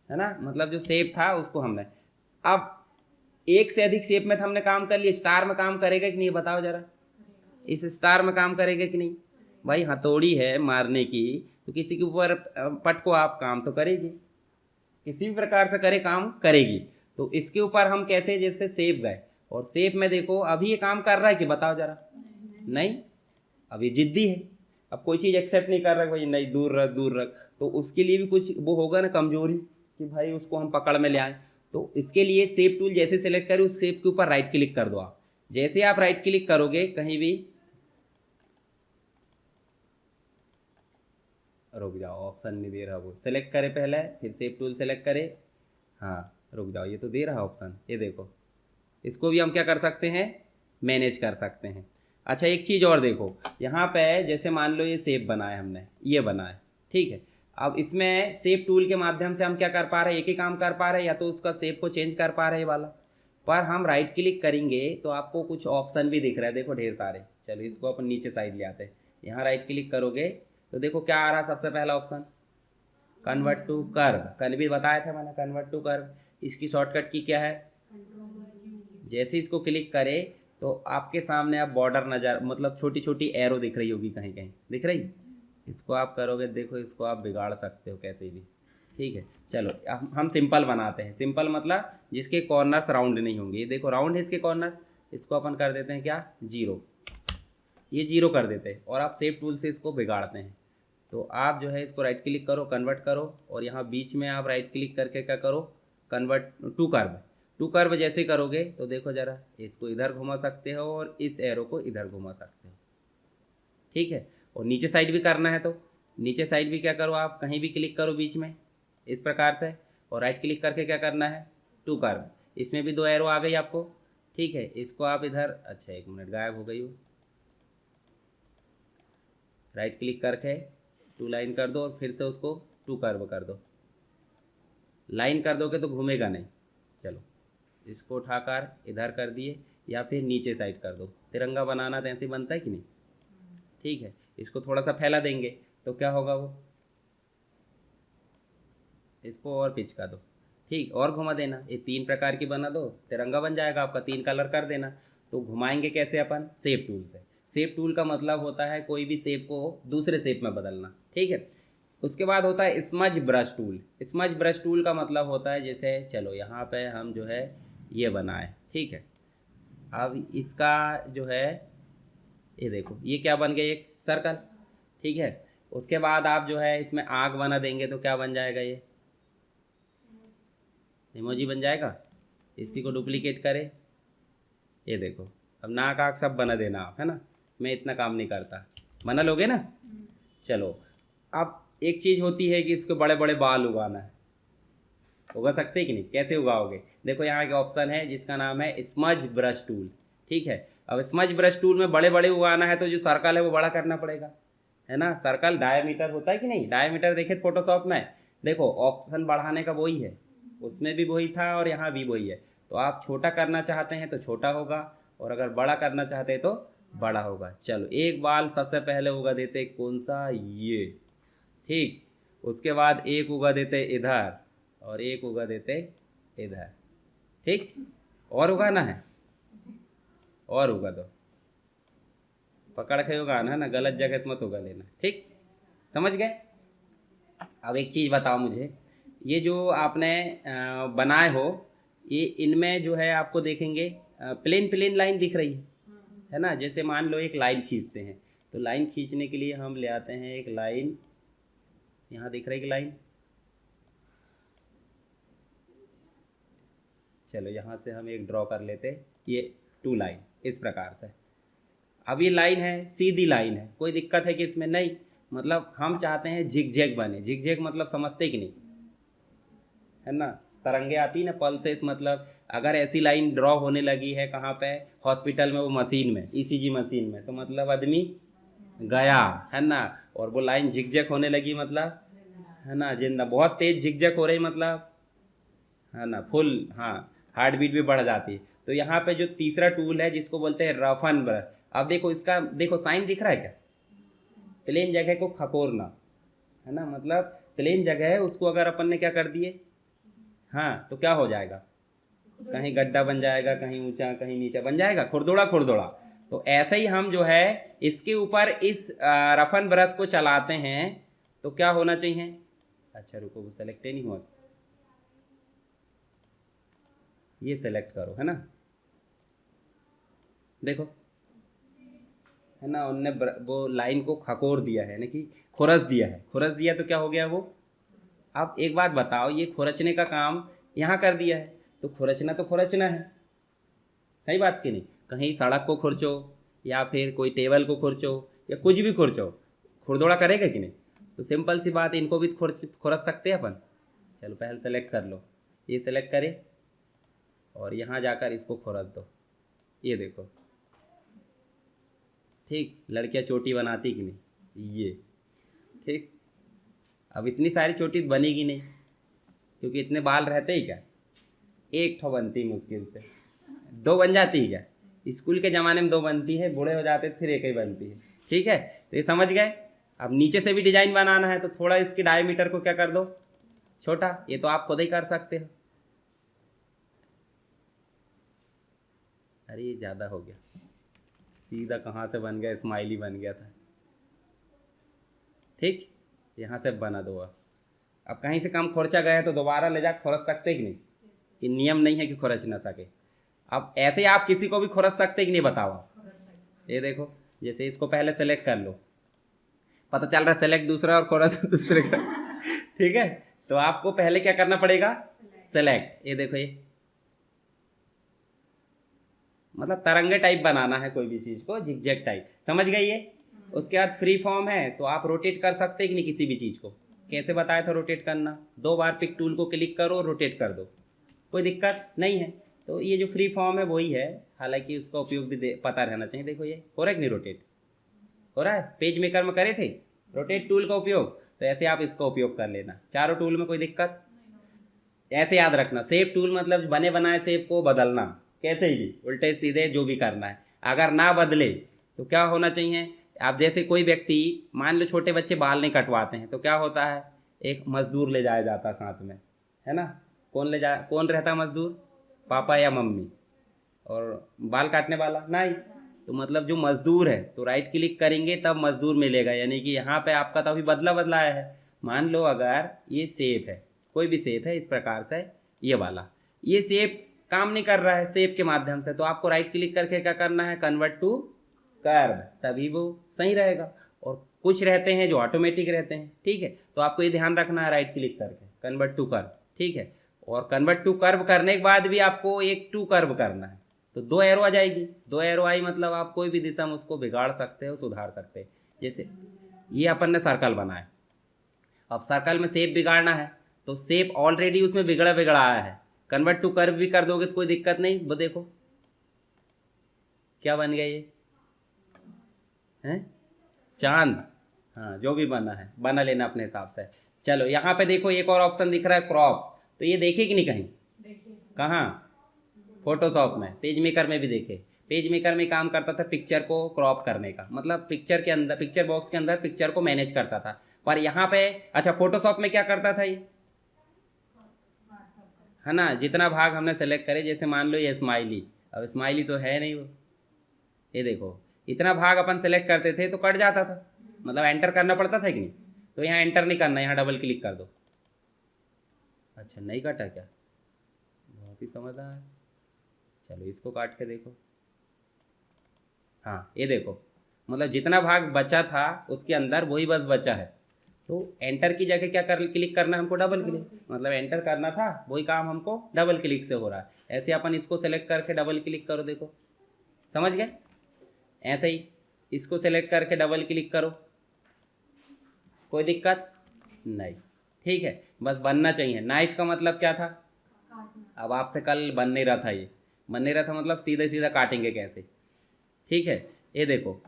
है ना, मतलब जो शेप था उसको हमने, अब एक से अधिक शेप में हमने काम कर लिया। स्टार में काम करेगा कि नहीं, बताओ जरा, इस स्टार में काम करेगा कि नहीं। भाई हथौड़ी है मारने की, तो किसी के ऊपर पटको आप, काम तो करेगी, किसी भी प्रकार से करे काम करेगी। तो इसके ऊपर हम कैसे, जैसे शेप गए, और शेप में देखो अभी ये काम कर रहा है कि, बताओ जरा, नहीं, अब ये जिद्दी है, अब कोई चीज़ एक्सेप्ट नहीं कर रहा भाई, नहीं दूर रख दूर रख, तो उसके लिए भी कुछ वो होगा ना, कमजोरी, कि भाई उसको हम पकड़ में ले आए। तो इसके लिए शेप टूल जैसे सेलेक्ट करें, उस शेप के ऊपर राइट क्लिक कर दो आप। जैसे आप राइट क्लिक करोगे कहीं भी, रुक जाओ, ऑप्शन नहीं दे रहा, वो सेलेक्ट करे पहले, फिर शेप टूल सेलेक्ट करे, हाँ रुक जाओ, ये तो दे रहा ऑप्शन, ये देखो, इसको भी हम क्या कर सकते हैं, मैनेज कर सकते हैं। अच्छा एक चीज़ और देखो, यहाँ पे जैसे मान लो ये शेप बना है हमने, ये बना है, ठीक है। अब इसमें शेप टूल के माध्यम से हम क्या कर पा रहे हैं, एक ही काम कर पा रहे हैं, या तो उसका शेप को चेंज कर पा रहे हैं वाला, पर हम राइट क्लिक करेंगे तो आपको कुछ ऑप्शन भी दिख रहा है, देखो ढेर सारे। चलो इसको अपन नीचे साइड ले आते हैं। यहाँ राइट क्लिक करोगे तो देखो क्या आ रहा है, सबसे पहला ऑप्शन कन्वर्ट टू कर्व। कल भी बताया था मैंने, कन्वर्ट टू कर्व। इसकी शॉर्टकट की क्या है, जैसे इसको क्लिक करे तो आपके सामने आप बॉर्डर नज़र, मतलब छोटी छोटी एरो दिख रही होगी, कहीं कहीं दिख रही, इसको आप करोगे, देखो इसको आप बिगाड़ सकते हो कैसे भी, ठीक है। चलो अब हम सिंपल बनाते हैं। सिंपल मतलब जिसके कॉर्नर्स राउंड नहीं होंगे, ये देखो राउंड है इसके कॉर्नर, इसको अपन कर देते हैं क्या, 0, ये 0 कर देते हैं, और आप शेप टूल से इसको बिगाड़ते हैं। तो आप जो है इसको राइट क्लिक करो, कन्वर्ट करो, और यहाँ बीच में आप राइट क्लिक करके क्या करो, convert to curve. To curve जैसे करोगे तो देखो जरा, इसको इधर घुमा सकते हो और इस एरो को इधर घुमा सकते हो, ठीक है। और नीचे साइड भी करना है तो नीचे साइड भी क्या करो, आप कहीं भी क्लिक करो बीच में इस प्रकार से, और राइट क्लिक करके क्या करना है, टू कर्व। इसमें भी 2 एरो आ गई आपको, ठीक है। इसको आप इधर, अच्छा 1 मिनट, गायब हो गई वो, राइट क्लिक करके 2 लाइन कर दो और फिर से उसको 2 कर्व कर दो। लाइन कर दोगे तो घूमेगा नहीं। चलो इसको उठाकर इधर कर दिए, या फिर नीचे साइड कर दो। तिरंगा बनाना तो ऐसे बनता है कि नहीं, ठीक है। इसको थोड़ा सा फैला देंगे तो क्या होगा, वो इसको और पिचका दो, ठीक, और घुमा देना। ये 3 प्रकार की बना दो, तिरंगा बन जाएगा आपका। 3 कलर कर देना। तो घुमाएंगे कैसे अपन, शेप टूल से। शेप टूल का मतलब होता है कोई भी शेप को दूसरे शेप में बदलना, ठीक है। उसके बाद होता है smudge brush tool. Smudge brush tool का मतलब होता है, जैसे चलो यहाँ पे हम जो है ये बनाए, ठीक है। अब इसका जो है, ये देखो ये क्या बन गया, एक सर्कल, ठीक है। उसके बाद आप जो है इसमें आग बना देंगे तो क्या बन जाएगा, ये इमोजी बन जाएगा। इसी को डुप्लीकेट करें, ये देखो, अब नाक आँख सब बना देना आप, है ना। मैं इतना काम नहीं करता, बना लोगे ना। चलो अब एक चीज़ होती है कि इसको बड़े बड़े बाल उगाना है, उगा सकते हैं कि नहीं, कैसे उगाओगे, देखो यहाँ के ऑप्शन है जिसका नाम है स्मज ब्रश टूल, ठीक है। अब स्मज ब्रश टूल में बड़े बड़े उगाना है तो जो सर्कल है वो बड़ा करना पड़ेगा, है ना। सर्कल डायमीटर होता है कि नहीं, डायमीटर देखे फोटोशॉप में, देखो ऑप्शन बढ़ाने का वही है, उसमें भी वही था और यहाँ भी वही है। तो आप छोटा करना चाहते हैं तो छोटा होगा, और अगर बड़ा करना चाहते हैं तो बड़ा होगा। चलो एक बाल सबसे पहले उगा देते कौन सा, ये, ठीक। उसके बाद एक उगा देते इधर और एक उगा देते इधर, ठीक। और उगाना है, और उगा दो, पकड़ के उगाना है ना, गलत जगह से मत उगा लेना, ठीक, समझ गए। अब एक चीज़ बताओ मुझे, ये जो आपने बनाए हो, ये इनमें जो है आपको देखेंगे प्लेन प्लेन लाइन दिख रही है ना। जैसे मान लो एक लाइन खींचते हैं, तो लाइन खींचने के लिए हम ले आते हैं एक लाइन, यहाँ दिख रही है कि लाइन, चलो यहाँ से हम एक ड्रॉ कर लेते, ये 2 लाइन इस प्रकार से। अब ये लाइन है, सीधी लाइन है, कोई दिक्कत है कि इसमें, नहीं। मतलब हम चाहते हैं झिगझैग बने, झिगझैग मतलब समझते कि नहीं, है ना। तरंगे आती ना, पल्सेस, मतलब अगर ऐसी लाइन ड्रॉ होने लगी है कहाँ पे, हॉस्पिटल में, वो मशीन में, ईसीजी मशीन में, तो मतलब आदमी गया, है ना। और वो लाइन झिगझैग होने लगी मतलब, है ना, जिंदा, बहुत तेज झिगझैग हो रही मतलब, है ना, फुल, हाँ, हार्ट बीट भी बढ़ जाती है। तो यहाँ पे जो तीसरा टूल है जिसको बोलते हैं रफन ब्रश, अब देखो इसका, देखो साइन दिख रहा है क्या, प्लेन जगह को खकोरना, है ना, मतलब प्लेन जगह है उसको अगर अपन ने क्या कर दिए, हाँ, तो क्या हो जाएगा, कहीं गड्ढा बन जाएगा, कहीं ऊंचा कहीं नीचा बन जाएगा, खुरदुड़ा खुरदुड़ा। तो ऐसे ही हम जो है इसके ऊपर इस रफन ब्रश को चलाते हैं तो क्या होना चाहिए, अच्छा रुको, वो सेलेक्ट ही नहीं हुआ, ये सेलेक्ट करो, है ना, देखो, है ना, उनने वो लाइन को खकोर दिया है, यानी कि खुरस दिया है, खुरस दिया तो क्या हो गया वो। अब एक बात बताओ, ये खुरचने का काम यहाँ कर दिया है, तो खुरचना तो खुरचना है, सही बात कि नहीं। कहीं सड़क को खुरचो या फिर कोई टेबल को खुरचो या कुछ भी खुरचो, खुरदोड़ा करेगा कि नहीं। तो सिंपल सी बात, इनको भी खुरच सकते हैं अपन। चलो पहले सेलेक्ट कर लो, ये सेलेक्ट करे और यहाँ जाकर इसको खुरच दो, ये देखो, ठीक। लड़कियाँ चोटी बनाती कि नहीं, ये, ठीक। अब इतनी सारी चोटी बनेगी नहीं, क्योंकि इतने बाल रहते ही क्या, एक ठो बनती मुश्किल से, 2 बन जाती है क्या, स्कूल के ज़माने में 2 बनती है, बूढ़े हो जाते फिर एक ही बनती है, ठीक है। तो ये समझ गए। अब नीचे से भी डिजाइन बनाना है तो थोड़ा इसकी डायमीटर को क्या कर दो, छोटा, ये तो आप खुद ही कर सकते हो। अरे ये ज़्यादा हो गया, सीधा कहाँ से बन गया, स्माइली बन गया था, ठीक। यहाँ से बना दो। अब कहीं से कम खर्चा गया है तो दोबारा ले जा खुरच सकते कि नहीं, कि नियम नहीं है कि खुरच ना सके। अब ऐसे ही आप किसी को भी खुरच सकते कि नहीं, बताओ आप। ये देखो, जैसे इसको पहले सेलेक्ट कर लो, पता चल रहा है सेलेक्ट दूसरा और खुरच दूसरे का, ठीक है। तो आपको पहले क्या करना पड़ेगा, सेलेक्ट, ये देखो, ये मतलब तरंगे टाइप बनाना है कोई भी चीज़ को, झिगझैग टाइप, समझ गई ये। उसके बाद फ्री फॉर्म है तो आप रोटेट कर सकते कि नहीं किसी भी चीज़ को, कैसे बताया था रोटेट करना, 2 बार पिक टूल को क्लिक करो और रोटेट कर दो, कोई दिक्कत नहीं है। तो ये जो फ्री फॉर्म है वही है, हालांकि उसका उपयोग भी पता रहना चाहिए। देखो ये हो रहा है कि नहीं, रोटेट हो रहा है, पेज मेकर में करे थे रोटेट टूल का उपयोग, तो ऐसे आप इसका उपयोग कर लेना, चारों टूल में कोई दिक्कत। ऐसे याद रखना, सेव टूल मतलब बने बनाए सेव को बदलना, कैसे ही उल्टे सीधे जो भी करना है, अगर ना बदले तो क्या होना चाहिए। आप जैसे कोई व्यक्ति, मान लो छोटे बच्चे बाल नहीं कटवाते हैं तो क्या होता है, एक मजदूर ले जाया जाता साथ में, है ना। कौन रहता मजदूर, पापा या मम्मी, और बाल काटने वाला नहीं। तो मतलब जो मजदूर है तो राइट क्लिक करेंगे तब मजदूर मिलेगा, यानी कि यहाँ पे आपका तो अभी बदला बदला आया है। मान लो अगर ये सेप है, कोई भी सेप है इस प्रकार से, ये वाला, ये सेप काम नहीं कर रहा है सेप के माध्यम से, तो आपको राइट क्लिक करके क्या करना है, कन्वर्ट टू कर्व, तभी वो सही रहेगा। और कुछ रहते हैं जो ऑटोमेटिक रहते हैं, ठीक है। तो आपको ये ध्यान रखना है राइट क्लिक करके कन्वर्ट टू कर्व, ठीक है। और कन्वर्ट टू कर्व करने के बाद भी आपको एक टू कर्व करना है, तो 2 एरो आ जाएगी, 2 एरो आई मतलब आप कोई भी दिशा में उसको बिगाड़ सकते हो, सुधार सकते हैं। जैसे ये अपन ने सर्कल बनाया, अब सर्कल में शेप बिगाड़ना है तो शेप ऑलरेडी उसमें बिगड़ा बिगड़ा आया है, कन्वर्ट टू कर्व भी कर दोगे तो कोई दिक्कत नहीं। वो देखो क्या बन गया ये हैं? चांद। हाँ, जो भी बना है बना लेना अपने हिसाब से। चलो यहाँ पे देखो एक और ऑप्शन दिख रहा है क्रॉप, तो ये देखे कि नहीं कहीं? कहाँ? फोटोशॉप में, पेज मेकर में भी देखे। पेज मेकर में काम करता था पिक्चर को क्रॉप करने का, मतलब पिक्चर के अंदर, पिक्चर बॉक्स के अंदर पिक्चर को मैनेज करता था। पर यहाँ पे अच्छा फोटोशॉप में क्या करता था ये, है ना, जितना भाग हमने सेलेक्ट करे, जैसे मान लो ये स्माइली, अब स्माइली तो है नहीं वो, ये देखो इतना भाग अपन सेलेक्ट करते थे तो कट जाता था, मतलब एंटर करना पड़ता था कि नहीं? तो यहाँ एंटर नहीं करना, यहाँ डबल क्लिक कर दो। अच्छा नहीं काटा क्या? बहुत ही समझदार। चलो इसको काट के देखो। हाँ ये देखो, मतलब जितना भाग बचा था उसके अंदर वही बस बचा है। तो एंटर की जगह क्या कर क्लिक करना है हमको? डबल क्लिक, मतलब एंटर करना था वही काम हमको डबल क्लिक से हो रहा है। ऐसे अपन इसको सेलेक्ट करके डबल क्लिक करो, देखो समझ गए? ऐसे ही इसको सेलेक्ट करके डबल क्लिक करो, कोई दिक्कत नहीं। ठीक है, बस बनना चाहिए। नाइफ का मतलब क्या था? अब आपसे कल बन नहीं रहा था, ये बन नहीं रहा था मतलब सीधे सीधा काटेंगे कैसे? ठीक है, ये देखो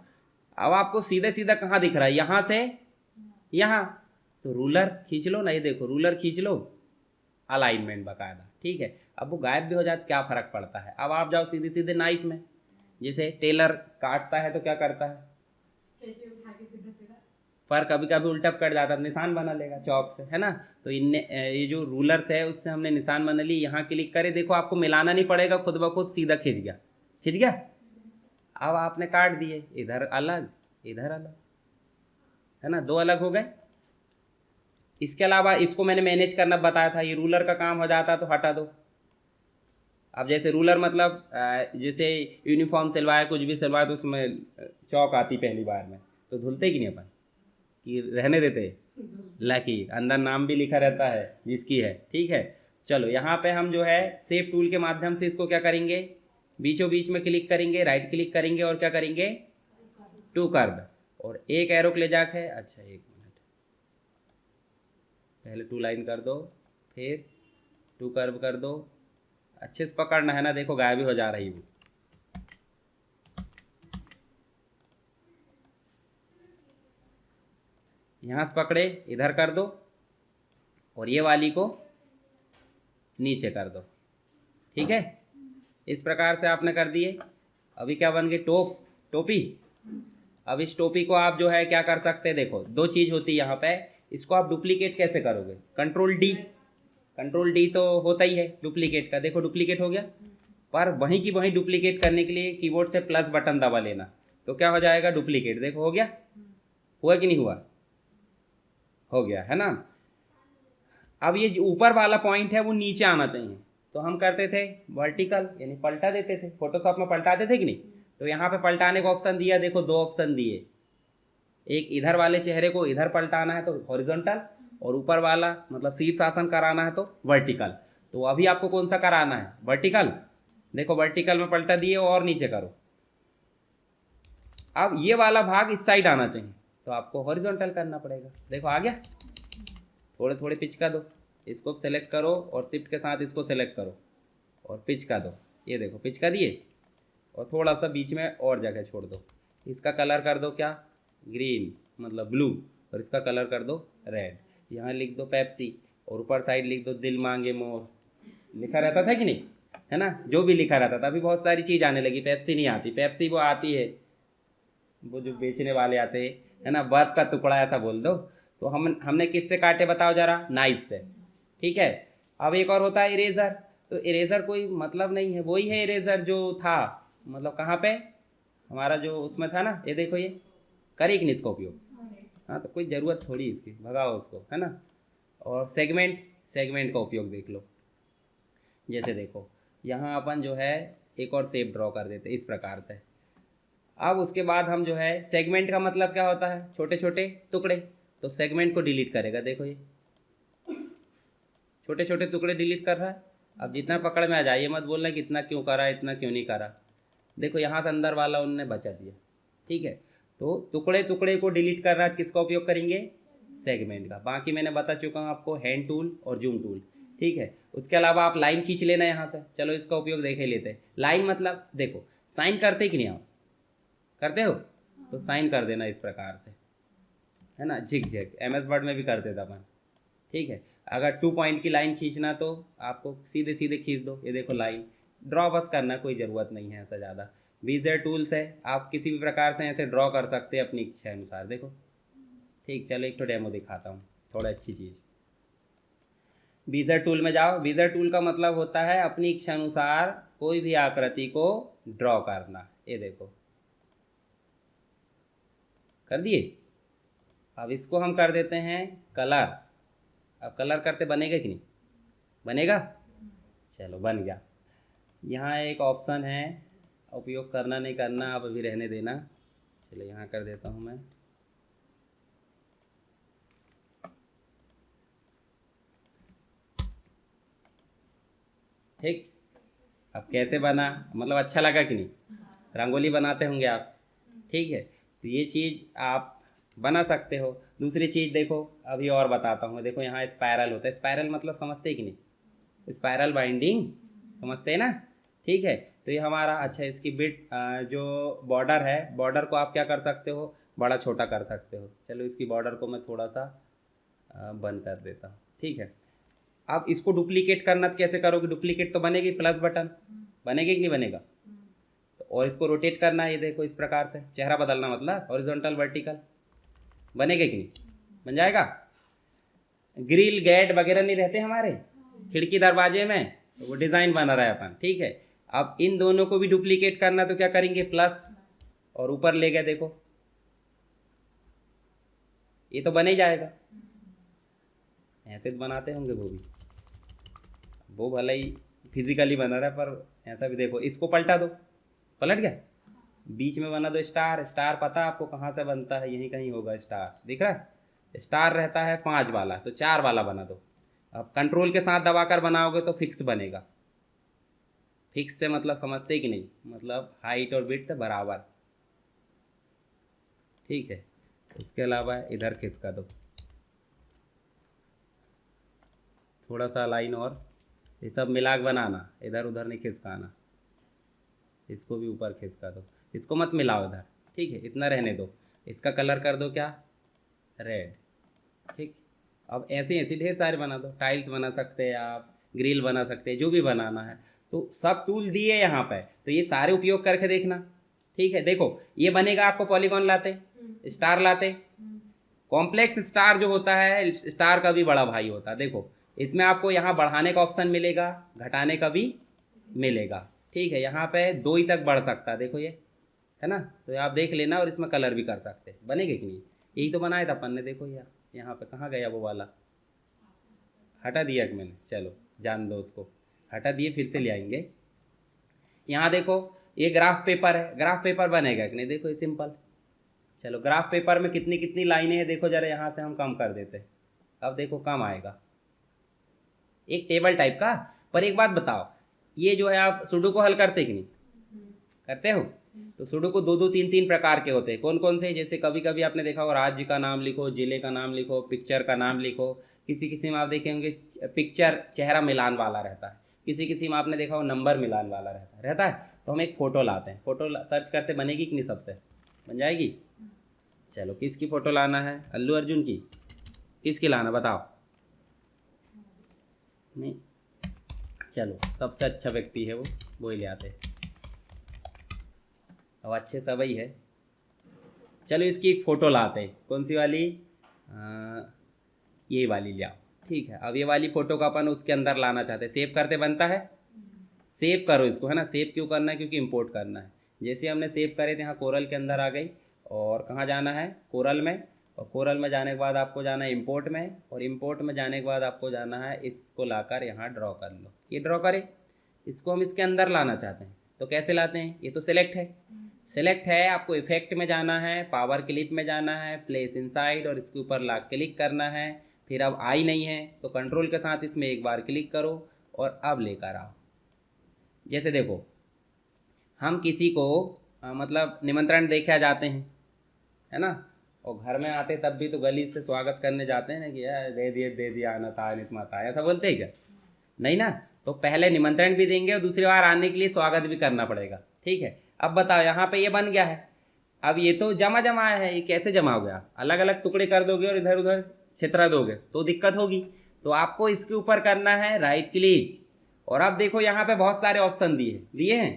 अब आपको सीधे सीधा कहाँ दिख रहा है? यहाँ से यहाँ, तो रूलर खींच लो ना, ये देखो रूलर खींच लो, अलाइनमेंट बकायदा। ठीक है, अब वो गायब भी हो जाए क्या फ़र्क पड़ता है? अब आप जाओ सीधे सीधे नाइफ में, जैसे टेलर काटता है तो क्या करता है, पर कभी कभी उल्टा कट जाता है, निशान बना लेगा चौक से, है ना? तो इनने ये जो रूलर से है उससे हमने निशान बना ली, यहाँ क्लिक करे, देखो आपको मिलाना नहीं पड़ेगा, खुद ब खुद सीधा खींच गया, खींच गया। अब आपने काट दिए, इधर अलग इधर अलग, है ना, दो अलग हो गए। इसके अलावा इसको मैंने मैनेज करना बताया था, ये रूलर का काम हो जाता तो हटा दो। अब जैसे रूलर मतलब जैसे यूनिफॉर्म सिलवाया, कुछ भी सिलवाया, तो उसमें चौक आती पहली बार में, तो धुलते कि नहीं अपन, कि रहने देते? लकी अंदर नाम भी लिखा रहता है जिसकी है। ठीक है, चलो यहाँ पे हम जो है सेव टूल के माध्यम से इसको क्या करेंगे, बीचों बीच में क्लिक करेंगे, राइट क्लिक करेंगे और क्या करेंगे, टू कर्व, और एक एरो ले जाके, अच्छा एक मिनट, पहले टू लाइन कर दो, फिर टू कर्व कर दो, अच्छे से पकड़ना है ना, देखो गायब भी हो जा रही है। यहाँ से पकड़े इधर कर दो, और ये वाली को नीचे कर दो। ठीक है, इस प्रकार से आपने कर दिए। अभी क्या बन गई, टोपी। अब इस टोपी को आप जो है क्या कर सकते हैं, देखो दो चीज़ होती है यहाँ पे, इसको आप डुप्लीकेट कैसे करोगे, कंट्रोल डी तो होता ही है डुप्लीकेट का, देखो डुप्लीकेट हो गया। पर वहीं की वहीं डुप्लीकेट करने के लिए कीबोर्ड से प्लस बटन दबा लेना, तो क्या हो जाएगा, डुप्लीकेट। देखो हो गया, हुआ कि नहीं हुआ? हो गया, है ना। अब ये जो ऊपर वाला पॉइंट है वो नीचे आना चाहिए, तो हम करते थे वर्टिकल, यानी पलटा देते थे, फोटोशॉप में पलटाते थे कि नहीं? तो यहाँ पे पलटाने का ऑप्शन दिया, देखो दो ऑप्शन दिए, एक इधर वाले चेहरे को इधर पलटाना है तो हॉरिजॉन्टल, और ऊपर वाला मतलब शीर्षासन कराना है तो वर्टिकल। तो अभी आपको कौन सा कराना है, वर्टिकल। देखो वर्टिकल में पलटा दिए और नीचे करो। अब ये वाला भाग इस साइड आना चाहिए, तो आपको हॉरिजॉन्टल करना पड़ेगा। देखो आ गया, थोड़े थोड़े पिच का दो, इसको सेलेक्ट करो और शिफ्ट के साथ इसको सेलेक्ट करो और पिच का दो, ये देखो पिच का दिए, और थोड़ा सा बीच में और जगह छोड़ दो। इसका कलर कर दो क्या, ग्रीन मतलब ब्लू, और इसका कलर कर दो रेड। यहाँ लिख दो पेप्सी, और ऊपर साइड लिख दो दिल मांगे मोर। लिखा रहता था कि नहीं, है ना, जो भी लिखा रहता था। अभी बहुत सारी चीज़ आने लगी, पेप्सी नहीं आती, पेप्सी वो आती है, वो जो बेचने वाले आते हैं, है ना, बर्फ का टुकड़ा ऐसा बोल दो। तो हमने किससे काटे बताओ जरा, नाइफ से। ठीक है, अब एक और होता है इरेजर, तो इरेजर कोई मतलब नहीं है, वही है इरेजर जो था, मतलब कहाँ पे हमारा जो उसमें था ना, ये देखो ये करी कि नहीं इसका उपयोग, हाँ, तो कोई ज़रूरत थोड़ी इसकी, भगाओ उसको, है ना। और सेगमेंट का उपयोग देख लो, जैसे देखो यहाँ अपन जो है एक और शेप ड्रॉ कर देते इस प्रकार से। अब उसके बाद हम जो है, सेगमेंट का मतलब क्या होता है, छोटे छोटे टुकड़े, तो सेगमेंट को डिलीट करेगा, देखो ये छोटे छोटे टुकड़े डिलीट कर रहा है। अब जितना पकड़ में आ जाए, ये मत बोलना कि इतना क्यों करा, इतना क्यों नहीं करा। देखो यहाँ से अंदर वाला उनने बचा दिया। ठीक है, तो टुकड़े टुकड़े को डिलीट कर रहा है, किसका उपयोग करेंगे, सेगमेंट का। बाकी मैंने बता चुका हूँ आपको, हैंड टूल और जूम टूल। ठीक है, उसके अलावा आप लाइन खींच लेना यहाँ से। चलो इसका उपयोग देख ही लेते हैं। लाइन मतलब देखो साइन करते कि नहीं आप, करते हो? तो साइन कर देना इस प्रकार से, है ना, झिक झिक, एम एस वर्ड में भी करते थे अपन, ठीक है। अगर 2 पॉइंट की लाइन खींचना तो आपको सीधे सीधे खींच दो, ये देखो लाइन ड्रॉ बस करना, कोई ज़रूरत नहीं है ऐसा ज़्यादा। बीजर टूल्स है, आप किसी भी प्रकार से ऐसे ड्रॉ कर सकते हैं अपनी इच्छा अनुसार, देखो। ठीक, चलो एक तो डेमो दिखाता हूँ, थोड़ा अच्छी चीज़। बीजर टूल में जाओ। बीजर टूल का मतलब होता है अपनी इच्छा अनुसार कोई भी आकृति को ड्रॉ करना। ये देखो कर दिए। अब इसको हम कर देते हैं कलर। अब कलर करते बनेगा कि नहीं, बनेगा? चलो बन गया। यहाँ एक ऑप्शन है, उपयोग करना नहीं करना आप अभी रहने देना। चलो यहाँ कर देता हूँ मैं। ठीक, अब कैसे बना, मतलब अच्छा लगा कि नहीं? रंगोली बनाते होंगे आप, ठीक है, तो ये चीज़ आप बना सकते हो। दूसरी चीज़ देखो, अभी और बताता हूँ। देखो यहाँ स्पायरल होता है, स्पायरल मतलब समझते हैं कि नहीं? स्पायरल बाइंडिंग समझते हैं ना? ठीक है, तो ये हमारा, अच्छा इसकी बिट जो बॉर्डर है, बॉर्डर को आप क्या कर सकते हो, बड़ा छोटा कर सकते हो। चलो इसकी बॉर्डर को मैं थोड़ा सा बंद कर देता हूँ, ठीक है। अब इसको डुप्लीकेट करना तो कैसे करोगे? डुप्लीकेट तो बनेगी, प्लस बटन बनेगी कि नहीं बनेगा? तो और इसको रोटेट करना है, ये देखो इस प्रकार से, चेहरा बदलना मतलब हॉरिजॉन्टल वर्टिकल, बनेगा कि नहीं? बन जाएगा। ग्रिल गेट वगैरह नहीं रहते हमारे खिड़की दरवाजे में, तो वो डिज़ाइन बना रहा है अपन, ठीक है। अब इन दोनों को भी डुप्लीकेट करना तो क्या करेंगे, प्लस, और ऊपर ले गए, देखो ये तो बन ही जाएगा। ऐसे तो बनाते होंगे वो भी, वो भले ही फिजिकली बना रहा है, पर ऐसा भी देखो, इसको पलटा दो, पलट गया। बीच में बना दो स्टार। स्टार पता है आपको कहाँ से बनता है? यहीं कहीं होगा स्टार, दिख रहा है? स्टार रहता है 5 वाला, तो 4 वाला बना दो। अब कंट्रोल के साथ दबाकर बनाओगे तो फिक्स बनेगा। फिक्स से मतलब समझते कि नहीं, मतलब हाइट और विड्थ बराबर, ठीक है। इसके अलावा इधर खिसका दो थोड़ा सा लाइन, और ये सब मिला के बनाना, इधर उधर नहीं खिसकाना। इसको भी ऊपर खिसका दो, इसको मत मिलाओ इधर, ठीक है, इतना रहने दो। इसका कलर कर दो क्या, रेड, ठीक। अब ऐसे ऐसे ढेर सारे बना दो, टाइल्स बना सकते हैं आप, ग्रिल बना सकते हैं, जो भी बनाना है। तो सब टूल दिए यहाँ पे, तो ये सारे उपयोग करके देखना, ठीक है। देखो ये बनेगा आपको पॉलीगॉन लाते, स्टार लाते, कॉम्प्लेक्स स्टार जो होता है, स्टार का भी बड़ा भाई होता है। देखो इसमें आपको यहाँ बढ़ाने का ऑप्शन मिलेगा, घटाने का भी मिलेगा, ठीक है। यहाँ पे 2 ही तक बढ़ सकता है, देखो ये है ना, तो आप देख लेना, और इसमें कलर भी कर सकते हैं, बनेगा कि नहीं? यही तो बनाया था अपन ने, देखो यार यहाँ पे कहाँ गया वो वाला, हटा दिया कि मैंने, चलो जान दो उसको, हटा दिए, फिर से ले आएंगे। यहाँ देखो ये ग्राफ पेपर है, ग्राफ पेपर बनेगा कि नहीं? देखो ये सिंपल। चलो ग्राफ पेपर में कितनी कितनी लाइनें हैं, देखो जरा, यहाँ से हम कम कर देते, अब देखो कम आएगा, एक टेबल टाइप का। पर एक बात बताओ, ये जो है आप सुडोकू हल करते कि नहीं करते हो? तो सुडोकू 2-2, 3-3 प्रकार के होते हैं। कौन कौन से? जैसे कभी कभी आपने देखा हो, राज्य का नाम लिखो, जिले का नाम लिखो, पिक्चर का नाम लिखो। किसी किसी में आप देखेंगे पिक्चर चेहरा मिलान वाला रहता है, किसी किसी में आपने देखा हो नंबर मिलान वाला रहता है। तो हम एक फ़ोटो लाते हैं, फ़ोटो सर्च करते, बनेगी कि नहीं? सबसे बन जाएगी। चलो किसकी फ़ोटो लाना है? अल्लू अर्जुन की? किसकी लाना बताओ? नहीं, चलो सबसे अच्छा व्यक्ति है वो ही ले आते हैं। अब अच्छे सब ही है, चलो इसकी एक फ़ोटो लाते हैं। कौन सी वाली? ये वाली ले आओ, ठीक है। अब ये वाली फ़ोटो का अपन उसके अंदर लाना चाहते हैं, सेव करते बनता है, सेव करो इसको, है ना। सेव क्यों करना है? क्योंकि इंपोर्ट करना है। जैसे हमने सेव करे थे, यहाँ कोरल के अंदर आ गई, और कहाँ जाना है? कोरल में। और कोरल में जाने के बाद आपको जाना है इंपोर्ट में, और इंपोर्ट में जाने के बाद आपको जाना है, इसको लाकर यहाँ ड्रॉ कर लो। ये ड्रॉ करे, इसको हम इसके अंदर लाना चाहते हैं, तो कैसे लाते हैं? ये तो सिलेक्ट है, सिलेक्ट है, आपको इफेक्ट में जाना है, पावर क्लिप में जाना है, प्लेस इनसाइड, और इसके ऊपर ला क्लिक करना है। फिर अब आई नहीं है तो कंट्रोल के साथ इसमें एक बार क्लिक करो, और अब लेकर आओ। जैसे देखो हम किसी को मतलब निमंत्रण देखे जाते हैं, है ना, और घर में आते तब भी तो गली से स्वागत करने जाते हैं ना, कि यार दे दिया आना था, नित माता, ऐसा बोलते हैं क्या? नहीं ना। तो पहले निमंत्रण भी देंगे, और दूसरी बार आने के लिए स्वागत भी करना पड़ेगा, ठीक है। अब बताओ यहाँ पे ये बन गया है, अब ये तो जमा जमा है, ये कैसे जमा हो गया? अलग अलग टुकड़े कर दोगे और इधर उधर छितरा दोगे तो दिक्कत होगी। तो आपको इसके ऊपर करना है राइट क्लिक, और अब देखो यहाँ पे बहुत सारे ऑप्शन दिए हैं।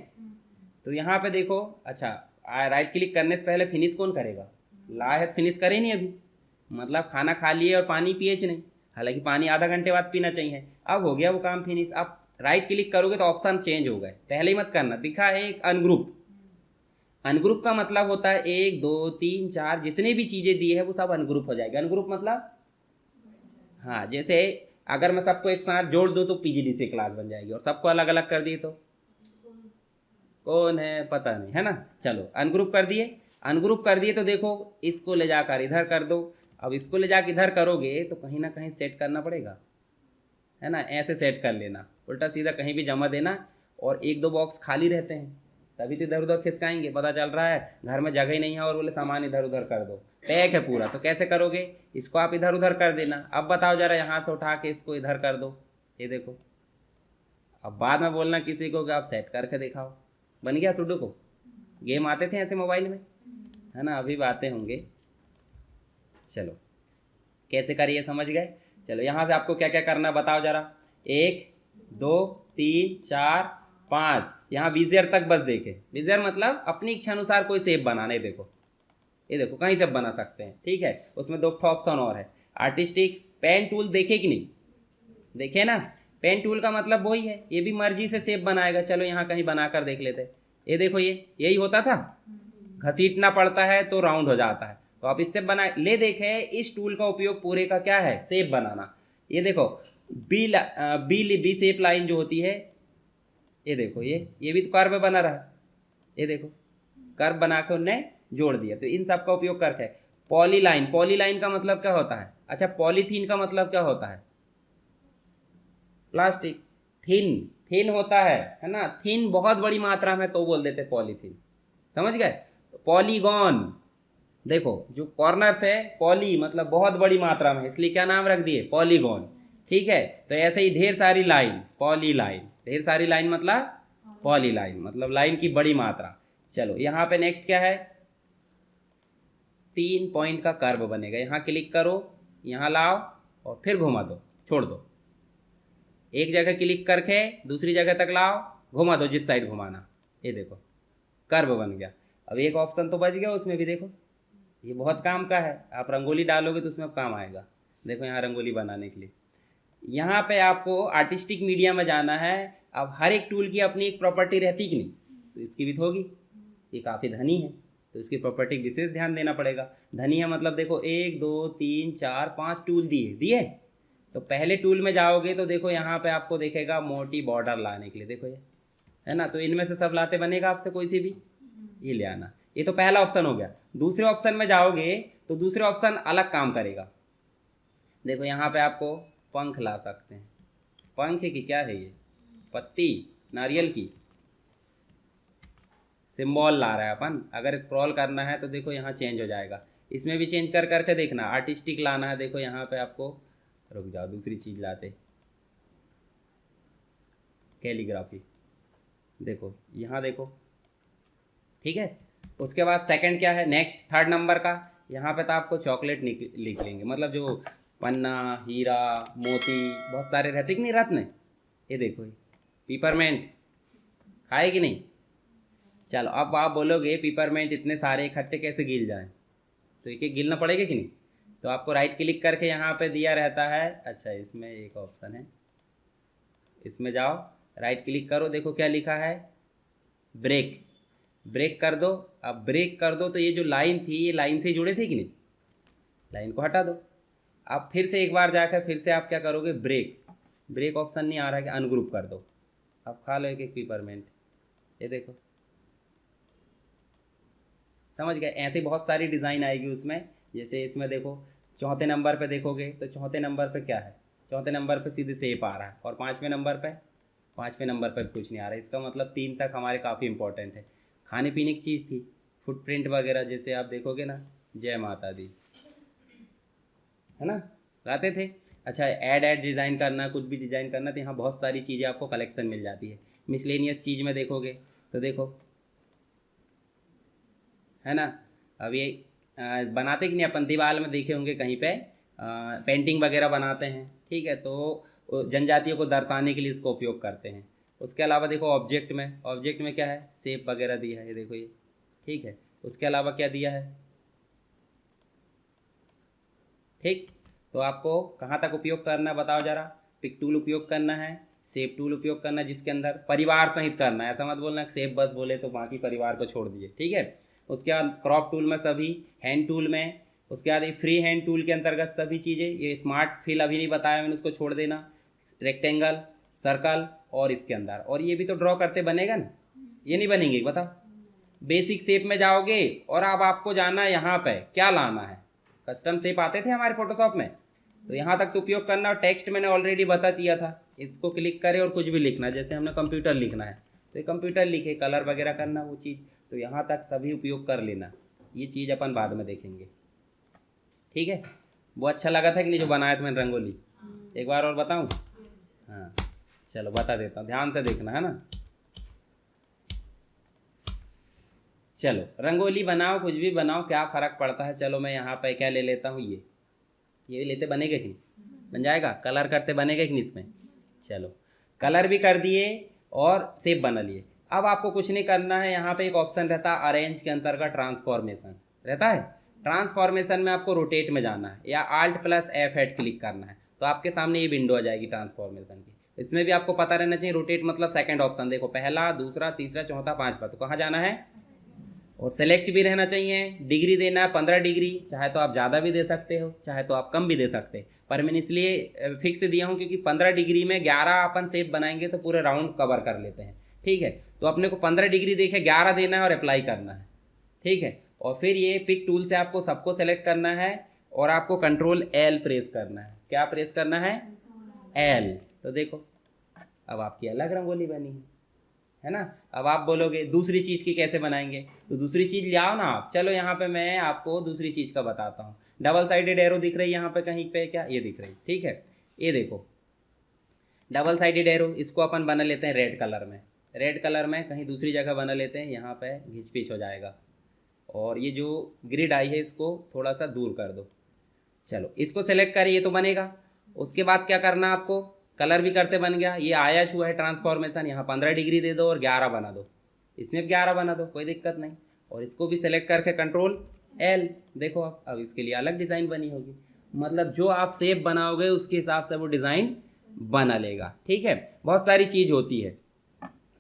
तो यहाँ पे देखो, अच्छा राइट क्लिक करने से पहले फिनिश कौन करेगा? लायक फिनिश करे नहीं अभी, मतलब खाना खा लिए और पानी पिए नहीं, हालांकि पानी आधा घंटे बाद पीना चाहिए। अब हो गया वो काम फिनिश। अब राइट क्लिक करोगे तो ऑप्शन चेंज हो गए, पहले ही मत करना। दिखा है एक अनग्रुप, अनग्रुप का मतलब होता है 1 2 3 4 जितने भी चीज़ें दी है वो सब अनग्रुप हो जाएगा। अनग्रुप मतलब, हाँ, जैसे अगर मैं सबको एक साथ जोड़ दूँ तो पीजीडीसी क्लास बन जाएगी, और सबको अलग अलग कर दिए तो कौन है पता नहीं, है ना। चलो अनग्रुप कर दिए, अनग्रुप कर दिए तो देखो इसको ले जाकर इधर कर दो। अब इसको ले जाकर इधर करोगे तो कहीं ना कहीं सेट करना पड़ेगा, है ना। ऐसे सेट कर लेना, उल्टा सीधा कहीं भी जमा देना, और 1 2 बॉक्स खाली रहते हैं तभी तो इधर उधर खिसकाएंगे। पता चल रहा है घर में जगह ही नहीं है और बोले सामान इधर उधर कर दो, पैक है पूरा, तो कैसे करोगे? इसको आप इधर उधर कर देना। अब बताओ जरा, यहाँ से उठा के इसको इधर कर दो, ये देखो। अब बाद में बोलना किसी को कि आप सेट करके दिखाओ। बन गया सुडोकू। गेम आते थे ऐसे मोबाइल में, है ना, अभी भी आते होंगे। चलो कैसे करिए समझ गए। चलो यहाँ से आपको क्या क्या करना बताओ जरा। 1 2 3 4 5, यहाँ बीजियर तक बस देखे। बीजियर मतलब अपनी इच्छा अनुसार कोई शेप बनाना है। देखो ये देखो कहीं से बना सकते हैं, ठीक है। उसमें 2 ऑप्शन और है, आर्टिस्टिक, पेन टूल देखे कि नहीं? देखे ना, पेन टूल का मतलब वही है, ये भी मर्जी से शेप बनाएगा। चलो यहाँ कहीं बनाकर देख लेते। ये देखो, ये यही होता था, घसीटना पड़ता है तो राउंड हो जाता है। तो आप इससे बना ले देखे, इस टूल का उपयोग पूरे का क्या है? शेप बनाना। ये देखो बी शेप लाइन जो होती है, ये देखो ये भी तो कर्व बना रहा है। ये देखो कर्व बना के उनने जोड़ दिया, तो इन सब का उपयोग करके। पॉलीलाइन, पॉलीलाइन का मतलब क्या होता है? अच्छा, पॉलीथीन का मतलब क्या होता है? प्लास्टिक। थिन, थिन होता है ना। थिन बहुत बड़ी मात्रा में तो बोल देते पॉलीथीन, समझ गए। तो पॉलीगॉन, देखो जो कॉर्नर्स है, पॉली मतलब बहुत बड़ी मात्रा में, इसलिए क्या नाम रख दिए? पॉलीगॉन, ठीक है। तो ऐसे ही ढेर सारी लाइन, पॉली लाइन, ढेर सारी लाइन मतलब पॉली लाइन, मतलब लाइन की बड़ी मात्रा। चलो यहाँ पे नेक्स्ट क्या है? 3 पॉइंट का कर्व बनेगा। यहाँ क्लिक करो, यहाँ लाओ और फिर घुमा दो, छोड़ दो। एक जगह क्लिक करके दूसरी जगह तक लाओ, घुमा दो जिस साइड घुमाना। ये देखो कर्व बन गया। अब एक ऑप्शन तो बच गया उसमें भी, देखो ये बहुत काम का है। आप रंगोली डालोगे तो उसमें काम आएगा। देखो यहाँ रंगोली बनाने के लिए, यहाँ पे आपको आर्टिस्टिक मीडिया में जाना है। अब हर एक टूल की अपनी एक प्रॉपर्टी रहती कि नहीं, तो इसकी भी तो होगी। ये काफ़ी धनी है तो इसकी प्रॉपर्टी विशेष ध्यान देना पड़ेगा। धनी है मतलब देखो 1 2 3 4 5 टूल दिए। तो पहले टूल में जाओगे तो देखो यहाँ पे आपको देखेगा मोटी बॉर्डर लाने के लिए, देखो ये है ना। तो इनमें से सब लाते बनेगा आपसे कोई सी भी, ये ले आना। ये तो पहला ऑप्शन हो गया। दूसरे ऑप्शन में जाओगे तो दूसरे ऑप्शन अलग काम करेगा। देखो यहाँ पे आपको पंख ला सकते हैं। पंख की क्या है? ये पत्ती नारियल की सिंबल ला रहा है अपन। अगर स्क्रॉल करना है तो देखो यहाँ चेंज हो जाएगा। इसमें भी चेंज कर करके देखना। आर्टिस्टिक लाना है, देखो यहाँ पे आपको, रुक जाओ दूसरी चीज़ लाते, कैलीग्राफी, देखो यहाँ देखो, ठीक है। उसके बाद सेकंड क्या है? नेक्स्ट थर्ड नंबर का, यहाँ पे तो आपको चॉकलेट लिख लेंगे, मतलब जो पन्ना, हीरा, मोती बहुत सारे रहते कि नहीं, रत्न। ये देखो पीपरमेंट, खाए कि नहीं? चलो अब आप बोलोगे पीपरमेंट इतने सारे इकट्ठे कैसे गिल जाएं, तो एक एक गिलना पड़ेगा कि नहीं। तो आपको राइट क्लिक करके यहाँ पे दिया रहता है। अच्छा इसमें एक ऑप्शन है, इसमें जाओ, राइट क्लिक करो, देखो क्या लिखा है? ब्रेक। ब्रेक कर दो। अब ब्रेक कर दो तो ये जो लाइन थी, ये लाइन से जुड़े थे कि नहीं, लाइन को हटा दो। अब फिर से एक बार जाकर फिर से आप क्या करोगे? ब्रेक। ब्रेक ऑप्शन नहीं आ रहा है कि अनग्रुप कर दो। अब खा लो एक एक पीपरमेंट, ये देखो, समझ गए। ऐसे बहुत सारी डिज़ाइन आएगी उसमें। जैसे इसमें देखो चौथे नंबर पे देखोगे तो चौथे नंबर पे क्या है? चौथे नंबर पे सीधे शेप आ रहा है, और पाँचवें नंबर पे कुछ नहीं आ रहा है। इसका मतलब 3 तक हमारे काफ़ी इंपॉर्टेंट है। खाने पीने की चीज़ थी, फुटप्रिंट वगैरह, जैसे आप देखोगे ना, जय माता दी, है ना, लाते थे। अच्छा ऐड डिज़ाइन करना, कुछ भी डिज़ाइन करना, तो यहाँ बहुत सारी चीज़ें आपको कलेक्शन मिल जाती है। मिसलेनियस चीज़ में देखोगे तो देखो है ना। अब ये बनाते कि नहीं, अपन दीवार में देखे होंगे कहीं पे पेंटिंग वगैरह बनाते हैं, ठीक है, तो जनजातियों को दर्शाने के लिए इसको उपयोग करते हैं। उसके अलावा देखो ऑब्जेक्ट में क्या है, शेप वगैरह दिया है, ये देखो ये, ठीक है। उसके अलावा क्या दिया है, ठीक। तो आपको कहाँ तक उपयोग करना है बताओ जरा। पिक टूल उपयोग करना है, शेप टूल उपयोग करना है, जिसके अंदर परिवार सहित करना है, ऐसा मत बोलना शेप बस बोले तो बाकी परिवार को छोड़ दिए, ठीक है। उसके बाद क्रॉप टूल में सभी, हैंड टूल में, उसके बाद ये फ्री हैंड टूल के अंतर्गत सभी चीज़ें, ये स्मार्ट फिल अभी नहीं बताया मैंने, उसको छोड़ देना, रेक्टेंगल, सर्कल और इसके अंदर, और ये भी तो ड्रॉ करते बनेगा ना, ये नहीं बनेंगे बताओ। बेसिक शेप में जाओगे और अब आपको जाना है यहाँ पे क्या लाना है, कस्टम शेप आते थे हमारे फोटोशॉप में, तो यहाँ तक तो उपयोग करना। और टेक्स्ट मैंने ऑलरेडी बता दिया था, इसको क्लिक करें और कुछ भी लिखना, जैसे हमने कंप्यूटर लिखना है तो ये कंप्यूटर लिखे, कलर वगैरह करना वो चीज़, तो यहाँ तक सभी उपयोग कर लेना। ये चीज़ अपन बाद में देखेंगे, ठीक है। वो अच्छा लगा था कि नहीं जो बनाया था मैंने रंगोली, एक बार और बताऊँ? हाँ चलो बता देता हूँ, ध्यान से देखना है ना। चलो रंगोली बनाओ, कुछ भी बनाओ, क्या फ़र्क पड़ता है। चलो मैं यहाँ पे क्या ले लेता हूँ, ये लेते बनेगा कि नहीं, बन जाएगा। कलर करते बनेगा कि नहीं इसमें। चलो कलर भी कर दिए और शेप बना लिए। अब आपको कुछ नहीं करना है, यहाँ पे एक ऑप्शन रहता है अरेंज के अंतर्गत ट्रांसफॉर्मेशन रहता है। ट्रांसफॉर्मेशन में आपको रोटेट में जाना है या Alt+F8 क्लिक करना है, तो आपके सामने ये विंडो आ जाएगी ट्रांसफॉर्मेशन की। इसमें भी आपको पता रहना चाहिए रोटेट मतलब सेकंड ऑप्शन, देखो पहला, दूसरा, तीसरा, चौथा, पांचवा, तो कहाँ जाना है। और सेलेक्ट भी रहना चाहिए, डिग्री देना है 15 डिग्री, चाहे तो आप ज़्यादा भी दे सकते हो, चाहे तो आप कम भी दे सकते हैं, पर मैंने इसलिए फिक्स दिया हूँ क्योंकि 15 डिग्री में 11 अपन शेप बनाएंगे तो पूरे राउंड कवर कर लेते हैं, ठीक है। तो अपने को 15 डिग्री देखे 11 देना है और अप्लाई करना है, ठीक है। और फिर ये पिक टूल से आपको सबको सेलेक्ट करना है और आपको Ctrl+L प्रेस करना है। क्या प्रेस करना है, L। तो देखो अब आपकी अलग रंगोली बनी है ना। अब आप बोलोगे दूसरी चीज़ की कैसे बनाएंगे, तो दूसरी चीज़ ले आओ ना आप। चलो यहाँ पे मैं आपको दूसरी चीज़ का बताता हूँ। डबल साइडेड एरो दिख रही है यहाँ पे कहीं पे, क्या ये दिख रही, ठीक है। ये देखो डबल साइडेड एरो, इसको अपन बना लेते हैं रेड कलर में, रेड कलर में कहीं दूसरी जगह बना लेते हैं, यहाँ पे घिच पिच हो जाएगा। और ये जो ग्रिड आई है इसको थोड़ा सा दूर कर दो। चलो इसको सेलेक्ट करिए, ये तो बनेगा। उसके बाद क्या करना आपको, कलर भी करते बन गया, ये आया हुआ है ट्रांसफॉर्मेशन, यहाँ 15 डिग्री दे दो और 11 बना दो, इसमें भी 11 बना दो, कोई दिक्कत नहीं। और इसको भी सेलेक्ट करके Ctrl+L, देखो अब इसके लिए अलग डिज़ाइन बनी होगी, मतलब जो आप शेप बनाओगे उसके हिसाब से वो डिज़ाइन बना लेगा, ठीक है। बहुत सारी चीज़ होती है।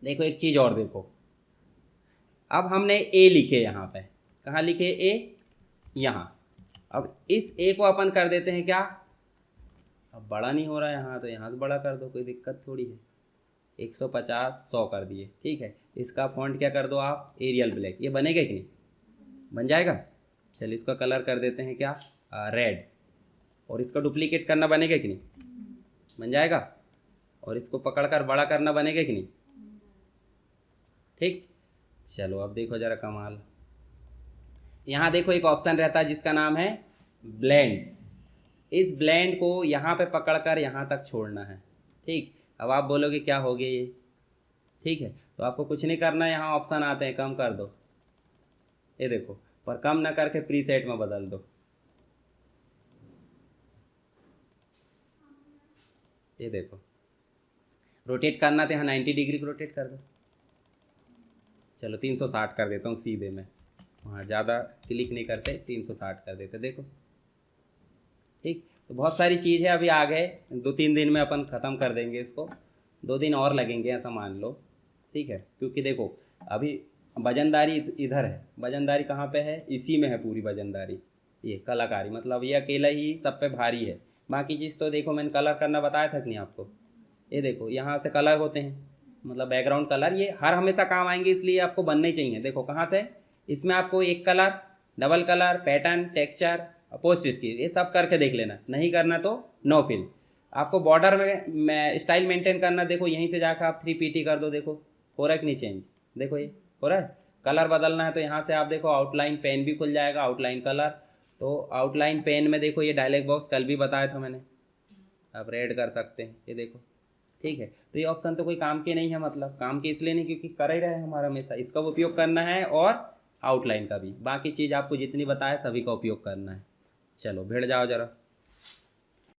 देखो एक चीज़ और देखो, अब हमने ए लिखे यहाँ पे, कहाँ लिखे ए, यहाँ। अब इस ए को अपन कर देते हैं क्या, अब बड़ा नहीं हो रहा है यहाँ, तो यहाँ से बड़ा कर दो, कोई दिक्कत थोड़ी है। 150 100 कर दिए, ठीक है। इसका फॉन्ट क्या कर दो आप, एरियल ब्लैक, ये बनेगा कि नहीं, बन जाएगा। चलिए इसका कलर कर देते हैं क्या, रेड। और इसका डुप्लीकेट करना बनेगा कि नहीं, बन जाएगा। और इसको पकड़कर बड़ा करना बनेगा कि नहीं, ठीक। चलो अब देखो ज़रा कमाल, यहाँ देखो एक ऑप्शन रहता है जिसका नाम है ब्लेंड। इस ब्लेंड को यहाँ पे पकड़कर यहाँ तक छोड़ना है, ठीक। अब आप बोलोगे क्या हो गया ये, ठीक है। तो आपको कुछ नहीं करना है, यहाँ ऑप्शन आते हैं कम कर दो, ये देखो, पर कम ना करके प्रीसेट में बदल दो, ये देखो। रोटेट करना तो यहाँ 90 डिग्री को रोटेट कर दो। चलो 360 कर देता हूँ सीधे में, वहाँ ज़्यादा क्लिक नहीं करते, 360 कर देते, देखो, ठीक। तो बहुत सारी चीज़ है, अभी आ गए 2-3 दिन में अपन ख़त्म कर देंगे इसको, 2 दिन और लगेंगे ऐसा मान लो, ठीक है। क्योंकि देखो अभी वजनदारी इधर है, वजनदारी कहाँ पे है, इसी में है पूरी वजनदारी, ये कलाकारी, मतलब ये अकेला ही सब पे भारी है। बाकी चीज़ तो देखो मैंने कलर करना बताया था कि नहीं आपको, ये देखो यहाँ से कलर होते हैं, मतलब बैकग्राउंड कलर, ये हर हमेशा काम आएंगे, इसलिए आपको बनने चाहिए। देखो कहाँ से, इसमें आपको एक colour, double colour, pattern, texture, post इसकी, ये सब करके देख लेना, नहीं करना तो नो फिल। आपको बॉर्डर में स्टाइल मेंटेन करना, देखो यहीं से जाकर आप 3PT कर दो, देखो हो रहा है कि नहीं चेंज, देखो ये हो रहा है। कलर बदलना है तो यहाँ से आप देखो आउटलाइन पेन भी खुल जाएगा, आउटलाइन कलर। तो आउटलाइन पेन में देखो ये डायलॉग बॉक्स कल भी बताया था मैंने, आप रेड कर सकते हैं, ये देखो, ठीक है। तो ये ऑप्शन तो कोई काम के नहीं है, मतलब काम के इसलिए नहीं क्योंकि कर ही रहे हैं हमारा हमेशा, इसका उपयोग करना है और आउटलाइन का भी, बाकी चीज़ आपको जितनी बताए सभी का उपयोग करना है। चलो भिड़ जाओ ज़रा।